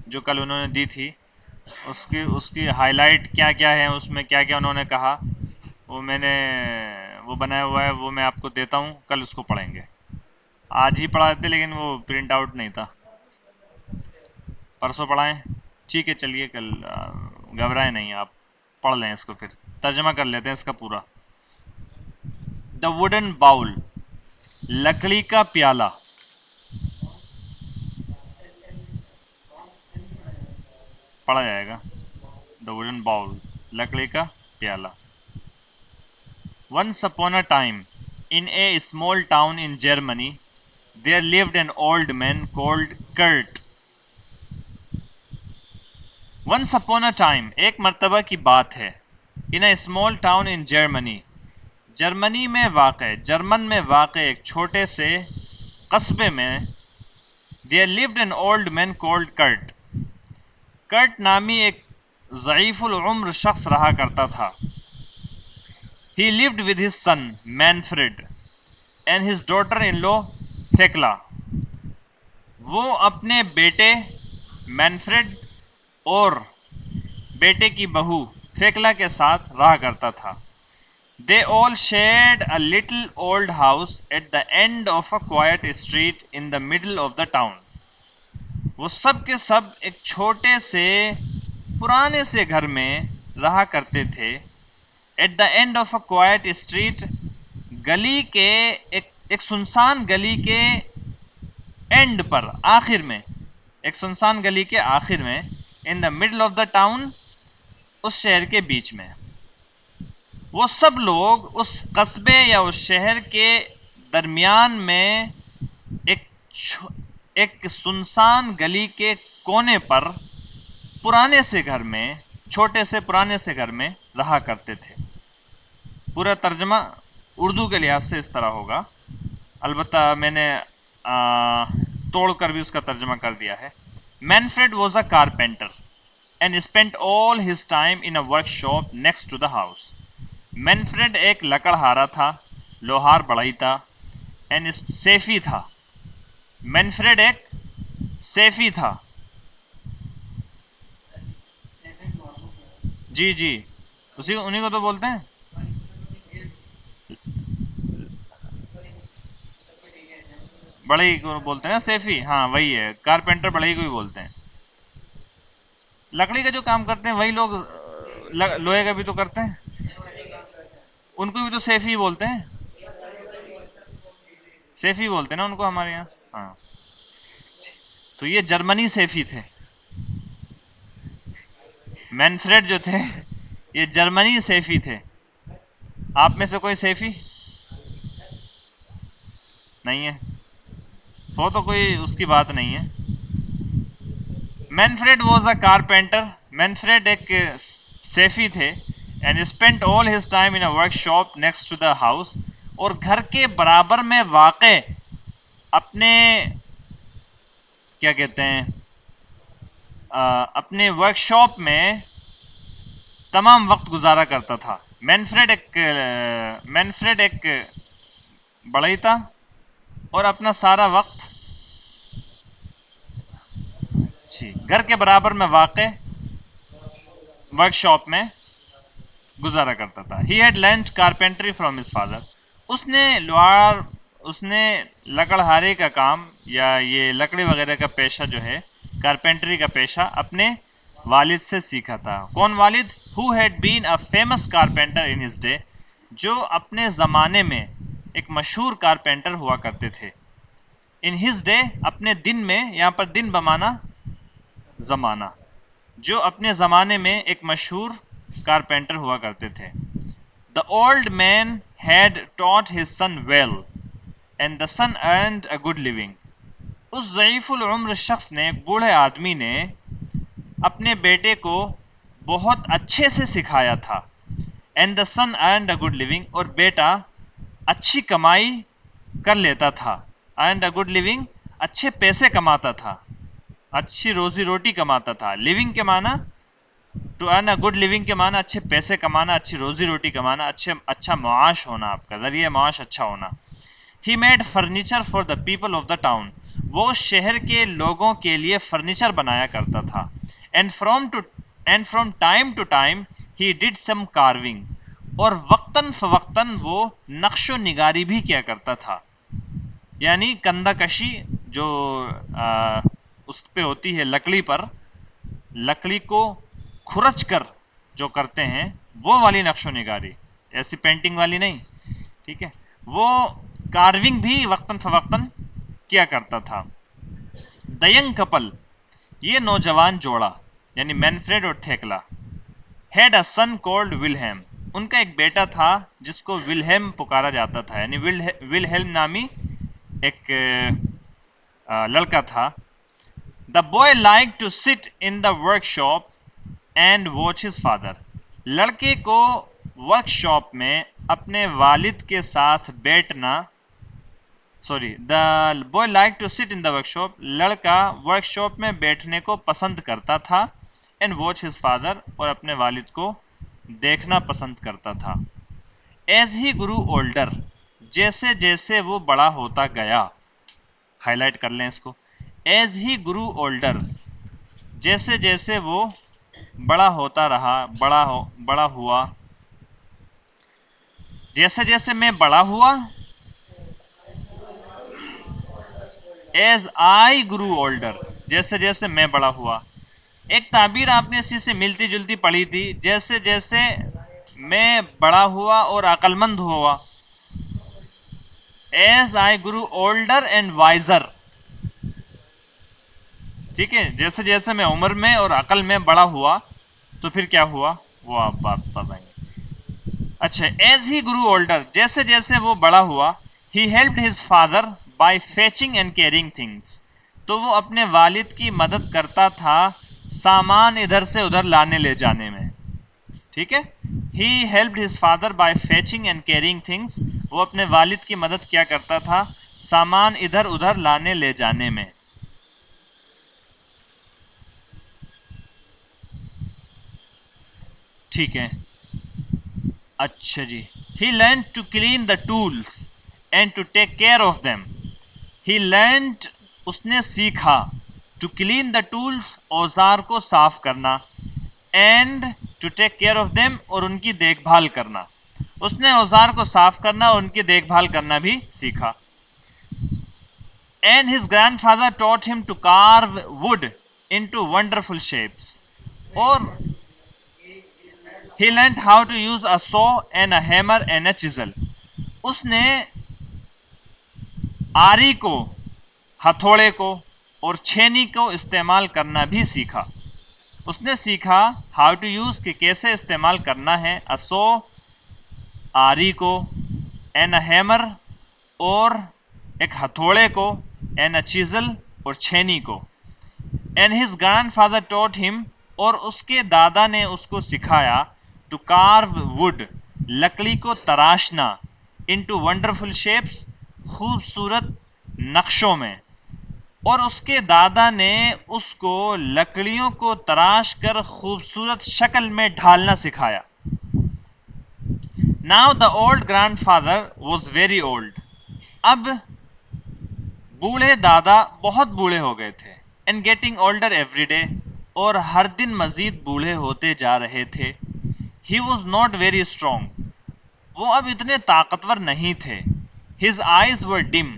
[SPEAKER 1] جو کل انہوں نے دی تھی، اس کی ہائی لائٹ کیا کیا ہے، اس میں کیا کیا انہوں نے کہا، وہ میں نے وہ بنایا ہوا ہے، وہ میں آپ کو دیتا ہوں، کل اس کو پڑھیں گے. آج ہی پڑھا دیتے لیکن وہ پرنٹ آؤٹ نہیں تھا، پرسوں پڑھائیں. ٹھیک ہے چلیے کل، گھبرائیں نہیں آپ، پڑھ لیں اس کو، پھر ترجمہ کر لیتے ہیں اس کا پورا. دا ووڈن باؤل، لکڑی کا پیالہ. پڑھا جائے گا. دا ووڈن باؤل، لکڑی کا پیالہ. Once upon a time, in a small town in Germany, there lived an old man called Kurt. Once upon a time، ایک مرتبہ کی بات ہے. In a small town in Germany، Germany میں واقع، جرمن میں واقع ایک چھوٹے سے قصبے میں. There lived an old man called Kurt. کرٹ نامی ایک ضعیف العمر شخص رہا کرتا تھا. He lived with his son Manfred and his daughter-in-law Thekla. وہ اپنے بیٹے مینفریڈ اور بیٹے کی بہو تھیکلا کے ساتھ رہا کرتا تھا. They all shared a little old house at the end of a quiet street in the middle of the town. وہ سب کے سب ایک چھوٹے سے پرانے سے گھر میں رہا کرتے تھے. At the end of a quiet street، گلی کے ایک سنسان گلی کے اینڈ پر، آخر میں، ایک سنسان گلی کے آخر میں. In the middle of the town، اس شہر کے بیچ میں. وہ سب لوگ اس قصبے یا اس شہر کے درمیان میں ایک سنسان گلی کے کونے پر پرانے سے گھر میں، چھوٹے سے پرانے سے گھر میں رہا کرتے تھے. پورا ترجمہ اردو کے لحاظ سے اس طرح ہوگا، البتہ میں نے توڑ کر بھی اس کا ترجمہ کر دیا ہے. Manfred was a carpenter and spent all his time in a workshop next to the house. Manfred ایک لکڑہارا تھا، لوہار بڑھئی تھا. and سیفی تھا. Manfred ایک سیفی تھا. جی جی انہیں کو تو بولتے ہیں بڑھئی کو بولتے ہیں نا، سیفی، ہاں وہی ہے. کارپینٹر بڑھئی کو بھی بولتے ہیں. لکڑی کا جو کام کرتے ہیں وہی لوگ لوہے کا بھی تو کرتے ہیں، ان کو بھی تو سیفی بولتے ہیں. سیفی بولتے ہیں نا ان کو ہمارے یہاں. ہاں تو یہ جرمنی سیفی تھے. مینفریڈ جو تھے یہ جرمنی سیفی تھے. آپ میں سے کوئی سیفی نہیں ہے؟ ہو تو کوئی اس کی بات نہیں ہے. مینفریڈ واز اے کارپینٹر، مینفریڈ ایک سیفی تھے. And spent all his time in a workshop next to the house, اور گھر کے برابر میں واقع اپنے کیا کہتے ہیں اپنے ورک شاپ میں تمام وقت گزارا کرتا تھا. مینفریڈ ایک بڑھئی تھا اور اپنا سارا وقت گھر کے برابر میں واقع ورک شاپ میں گزارا کرتا تھا. He had learned carpentry from his father. اس نے لکڑہارے کا کام یا یہ لکڑی وغیرہ کا پیشہ جو ہے، کارپینٹری کا پیشہ اپنے والد سے سیکھا تھا. کون والد؟ who had been a famous carpenter in his day، جو اپنے زمانے میں ایک مشہور کارپینٹر ہوا کرتے تھے. in his day اپنے دن میں، یہاں پر دن بمانا زمانہ، جو اپنے زمانے میں ایک مشہور کارپینٹر ہوا کرتے تھے. The old man had taught his son well and the son earned a good living. اس ضعیف العمر شخص نے، بوڑھے آدمی نے اپنے بیٹے کو بہت اچھے سے سکھایا تھا. and the son earned a good living، اور بیٹا اچھی کمائی کر لیتا تھا. earned a good living، اچھے پیسے کماتا تھا، اچھی روزی روٹی کماتا تھا. living کے معنی، to earn a good living کے معنی اچھے پیسے کمانا، اچھی روزی روٹی کمانا، اچھا معاش ہونا، آپ کا ذریعہ معاش اچھا ہونا. He made furniture for the people of the town, وہ شہر کے لوگوں کے لیے فرنیچر بنایا کرتا تھا. And from time to time he did some carving, اور وقتاً فوقتاً وہ نقش و نگاری بھی کیا کرتا تھا. یعنی کندہ کشی جو اس پہ ہوتی ہے لکڑی پر، لکڑی کو کھرچ کر جو کرتے ہیں وہ والی نقش و نگاری، ایسی پینٹنگ والی نہیں. ٹھیک ہے، وہ کارونگ بھی وقتاً فوقتاً کیا کرتا تھا. دا ینگ کپل، یہ نوجوان جوڑا یعنی مینفریڈ اور Thekla, had a son called Wilhelm, ان کا ایک بیٹا تھا جس کو ولہیم پکارا جاتا تھا، یعنی ولہیم نامی ایک لڑکا تھا. The boy like to sit in the workshop and watch his father, لڑکے کو ورک شاپ میں اپنے والد کے ساتھ بیٹھنا، the boy like to sit in the workshop, لڑکا ورک شاپ میں بیٹھنے کو پسند کرتا تھا. اینڈ واچ ہز فادر، اور اپنے والد کو دیکھنا پسند کرتا تھا. ایز ہی گرو اولڈر، جیسے جیسے وہ بڑا ہوتا گیا، ہائی لائٹ کر لیں اس کو. ایز ہی گرو اولڈر، جیسے جیسے وہ بڑا ہوتا رہا، بڑا ہوا، جیسے جیسے میں بڑا ہوا. ایز آئی گرو اولڈر، جیسے جیسے میں بڑا ہوا. ایک تعبیر آپ نے اسی سے ملتی جلتی پڑھی تھی، جیسے جیسے میں بڑا ہوا اور عقل مند ہوا. As I grow older and wiser, ٹھیک ہے، جیسے جیسے میں عمر میں اور عقل میں بڑا ہوا تو پھر کیا ہوا وہ آپ بات بتائیں گے. اچھا، ایز ہی گرو اولڈر، جیسے جیسے وہ بڑا ہوا. He helped his father by fetching and carrying things, تو وہ اپنے والد کی مدد کرتا تھا سامان ادھر سے ادھر لانے لے جانے میں. ٹھیک ہے، he helped his father by fetching and carrying things, وہ اپنے والد کی مدد کیا کرتا تھا سامان ادھر ادھر لانے لے جانے میں. ٹھیک ہے، اچھا جی. He learned to clean the tools and to take care of them. He learned, اس نے سیکھا، ٹو کلین دا ٹولس، اوزار کو صاف کرنا، and to take care of them, اور ان کی دیکھ بھال کرنا. اس نے اوزار کو صاف کرنا اور ان کی دیکھ بھال کرنا بھی سیکھا. اینڈ ہز گرینڈ فادر ٹاٹ ہم ٹو کارو وڈ انٹو ونڈرفل شیپس، اور he learned how to use a saw and a hammer and a chisel. اس نے آری کو، ہتھوڑے کو اور چھینی کو استعمال کرنا بھی سیکھا. اس نے سیکھا how to use کہ کیسے استعمال کرنا ہے، a saw آری کو، and a hammer اور ایک ہتھوڑے کو، and a chisel اور چھینی کو. and his grandfather taught him، اور اس کے دادا نے اس کو سکھایا ٹو کارو وڈ، لکڑی کو تراشنا، انٹو ونڈرفل شیپس، خوبصورت نقشوں میں. اور اس کے دادا نے اس کو لکڑیوں کو تراش کر خوبصورت شکل میں ڈھالنا سکھایا. Now the old grandfather was very old، اب بوڑھے دادا بہت بوڑھے ہو گئے تھے. And getting older every day، اور ہر دن مزید بوڑھے ہوتے جا رہے تھے. He was not very strong، وہ اب اتنے طاقتور نہیں تھے. His eyes were dim.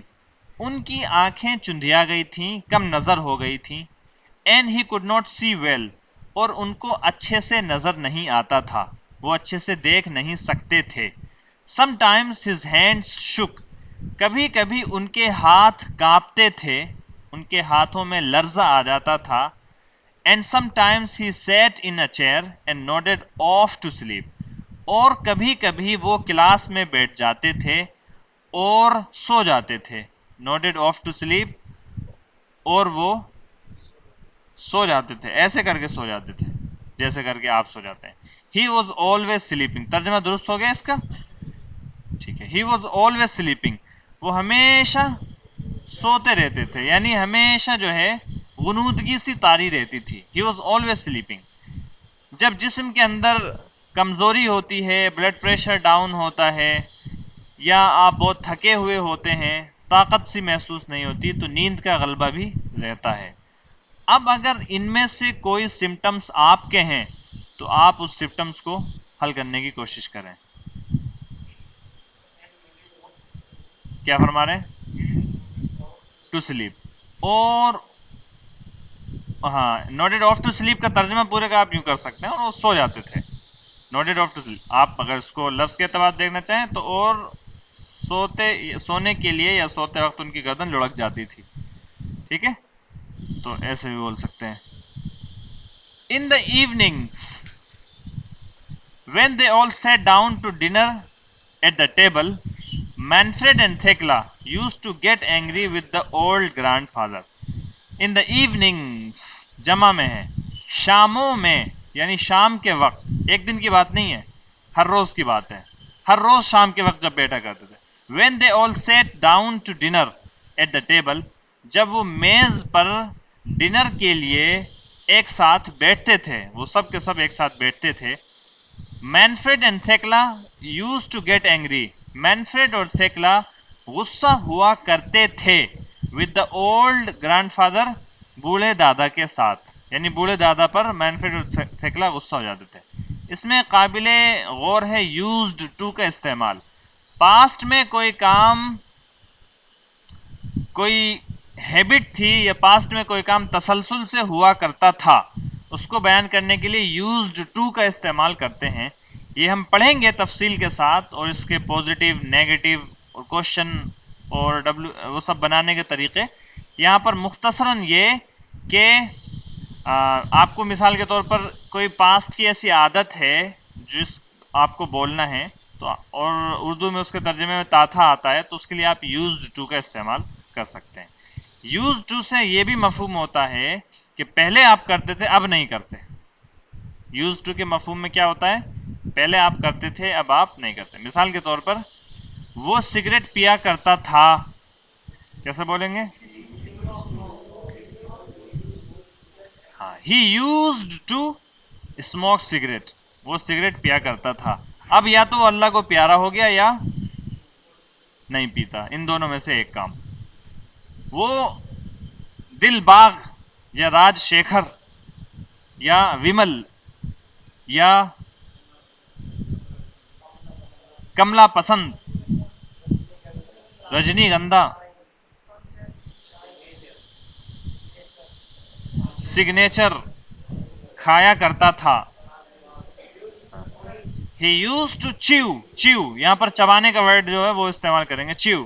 [SPEAKER 1] ان کی آنکھیں چندھیا گئی تھیں، کم نظر ہو گئی تھیں. And he could not see well. اور ان کو اچھے سے نظر نہیں آتا تھا، وہ اچھے سے دیکھ نہیں سکتے تھے. Sometimes his hands shook. کبھی کبھی ان کے ہاتھ کانپتے تھے، ان کے ہاتھوں میں لرزہ آ جاتا تھا. And sometimes he sat in a chair and nodded off to sleep. اور کبھی کبھی وہ کلاس میں بیٹھ جاتے تھے اور سو جاتے تھے. nodded off to sleep، اور وہ سو جاتے تھے، ایسے کر کے سو جاتے تھے جیسے کر کے آپ سو جاتے ہیں. He was always sleeping. ترجمہ درست ہو گیا اس کا؟ ٹھیک ہے. He was always sleeping. وہ ہمیشہ سوتے رہتے تھے، یعنی ہمیشہ جو ہے غنودگی سی طاری رہتی تھی. He was always sleeping. جب جسم کے اندر کمزوری ہوتی ہے، بلڈ پریشر ڈاؤن ہوتا ہے، یا آپ بہت تھکے ہوئے ہوتے ہیں، طاقت سی محسوس نہیں ہوتی، تو نیند کا غلبہ بھی رہتا ہے. اب اگر ان میں سے کوئی سمٹمز آپ کے ہیں تو آپ اس سمٹمز کو حل کرنے کی کوشش کریں. کیا فرما رہے ہیں؟ To sleep. اور ہاں، نوٹڈ آف ٹو سلیپ کا ترجمہ پورے کا آپ یوں کر سکتے ہیں، اور وہ سو جاتے تھے. نوٹڈ آف ٹو سلیپ، آپ اگر اس کو لفظ کے اعتبار دیکھنا چاہیں تو، اور سونے کے لیے یا سوتے وقت ان کی گردن لڑک جاتی تھی. ٹھیک ہے، تو ایسے بھی بول سکتے ہیں. In the evenings, when they all sat down to dinner at the table, Manfred and Thekla used to get angry with the old grandfather. In the evenings جمع میں ہے، شاموں میں، یعنی شام کے وقت. ایک دن کی بات نہیں ہے، ہر روز کی بات ہے. ہر روز شام کے وقت جب بیٹھا کرتے تھے. When they all sat down to dinner at the table، جب وہ میز پر ڈنر کے لیے ایک ساتھ بیٹھتے تھے، وہ سب کے سب ایک ساتھ بیٹھتے تھے. Manfred and Thekla used to get angry. Manfred اور تھیکلا غصہ ہوا کرتے تھے. With the old grandfather, بوڑھے دادا کے ساتھ، یعنی بوڑھے دادا پر مینفریڈ اور تھیکلا غصہ ہو جاتے تھے. اس میں قابل غور ہے یوزڈ ٹو کا استعمال. پاسٹ میں کوئی کام، کوئی ہیبٹ تھی، یا پاسٹ میں کوئی کام تسلسل سے ہوا کرتا تھا، اس کو بیان کرنے کے لیے یوزڈ ٹو کا استعمال کرتے ہیں. یہ ہم پڑھیں گے تفصیل کے ساتھ، اور اس کے پوزیٹیو، نیگیٹو اور کوشچن اور وہ سب بنانے کے طریقے. یہاں پر مختصراً یہ کہ آپ کو مثال کے طور پر کوئی پاسٹ کی ایسی عادت ہے جس آپ کو بولنا ہے، تو اور اردو میں اس کے ترجمے میں تا تھا آتا ہے، تو اس کے لیے آپ یوزڈ ٹو کا استعمال کر سکتے ہیں. یوز ٹو سے یہ بھی مفہوم ہوتا ہے کہ پہلے آپ کرتے تھے اب نہیں کرتے. یوز ٹو کے مفہوم میں کیا ہوتا ہے؟ پہلے آپ کرتے تھے اب آپ نہیں کرتے. مثال کے طور پر وہ سگریٹ پیا کرتا تھا. کیسے بولیں گے؟ ہاں، he used to smoke cigarette. وہ سگریٹ پیا کرتا تھا. اب یا تو وہ اللہ کو پیارا ہو گیا یا نہیں پیتا، ان دونوں میں سے ایک کام. وہ دل باغ یا راج شیکھر یا ومل یا کملا پسند، رجنی گندھا، سگنیچر کھایا کرتا تھا. He used to chew. chew یہاں پر چبانے کا ورڈ جو ہے وہ استعمال کریں گے، chew.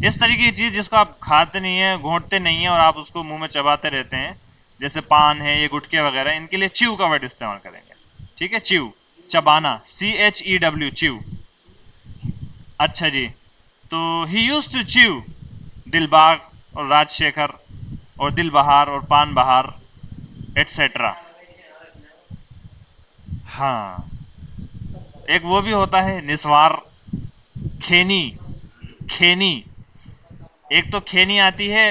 [SPEAKER 1] اس طریقے کی چیز جس کو آپ کھاتے نہیں ہیں، گھونٹتے نہیں ہیں، اور آپ اس کو منہ میں چباتے رہتے ہیں، جیسے پان ہے، یہ گٹکے وغیرہ، ان کے لیے chew کا ورڈ استعمال کریں گے. ٹھیک ہے، chew چبانا، CHEW chew. اچھا جی، تو he used to chew دل باغ اور راج شیکھر اور دل بہار اور پان بہار ایٹسیٹرا. ہاں، ایک وہ بھی ہوتا ہے نسوار، کھینی، کھینی. ایک تو کھینی آتی ہے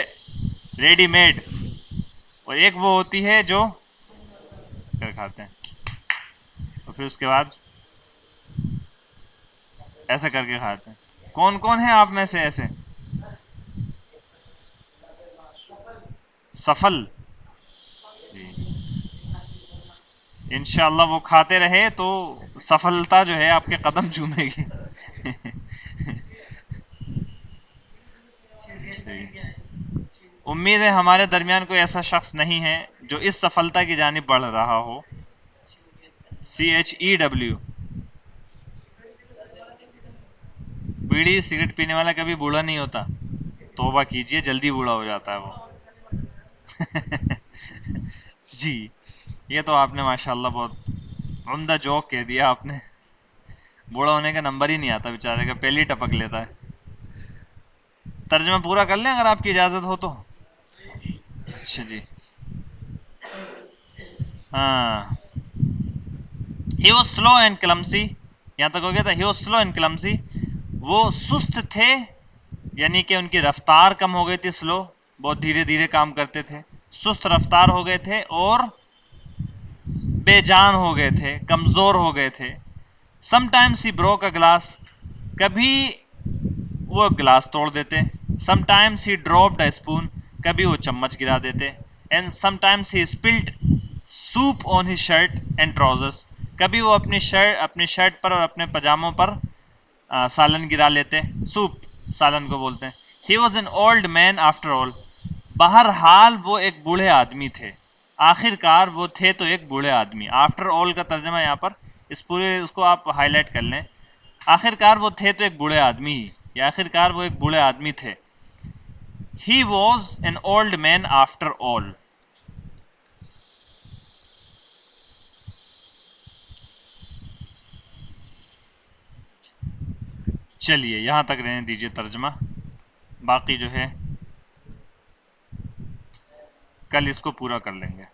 [SPEAKER 1] ریڈی میڈ، اور ایک وہ ہوتی ہے جو کر کھاتے ہیں. اور پھر اس کے بعد ایسا کر کے کھاتے ہیں. کون کون ہیں آپ میں سے ایسے؟ سفل جی، انشاءاللہ وہ کھاتے رہے تو سفلتا جو ہے آپ کے قدم چومے گی. امید ہے ہمارے درمیان کوئی ایسا شخص نہیں ہے جو اس سفلتا کی جانب بڑھ رہا ہو. CHEW. بیڑی سگریٹ پینے والا کبھی بوڑھا نہیں ہوتا. توبہ کیجئے، جلدی بوڑھا ہو جاتا ہے وہ. جی یہ تو آپ نے ماشاءاللہ بہت عمدہ جوک کہہ دیا آپ نے. بوڑھا ہونے کا نمبر ہی نہیں آتا بیچارے کا، پہلے ہی ٹپک لیتا ہے. ترجمہ پورا کر لیں اگر آپ کی اجازت ہو تو. اچھا جی. ہاں. He was slow and clumsy. یہاں تک ہو گیا تھا. He was slow and clumsy. وہ سست تھے، یعنی کہ ان کی رفتار کم ہو گئی تھی. سلو، بہت دھیرے دھیرے کام کرتے تھے. سست رفتار ہو گئے تھے اور بے جان ہو گئے تھے، کمزور ہو گئے تھے. Sometimes he broke a glass. کبھی وہ گلاس توڑ دیتے. Sometimes he dropped a spoon. کبھی وہ چمچ گرا دیتے. And sometimes he spilled soup on his shirt and trousers. کبھی وہ اپنی شرٹ پر اور اپنے پجاموں پر سالن گرا لیتے. سوپ سالن کو بولتے ہیں. He was an old man after all. بہرحال وہ ایک بوڑھے آدمی تھے. آخر کار وہ تھے تو ایک بوڑھے آدمی. آفٹر آل کا ترجمہ یہاں پر اس کو آپ ہائی لائٹ کر لیں. آخر کار وہ تھے تو ایک بوڑھے آدمی ہی، یا آخر کار وہ ایک بوڑھے آدمی تھے. He was an old man after all. چلیے یہاں تک رہنے دیجیے ترجمہ، باقی جو ہے کل اس کو پورا کر لیں گے.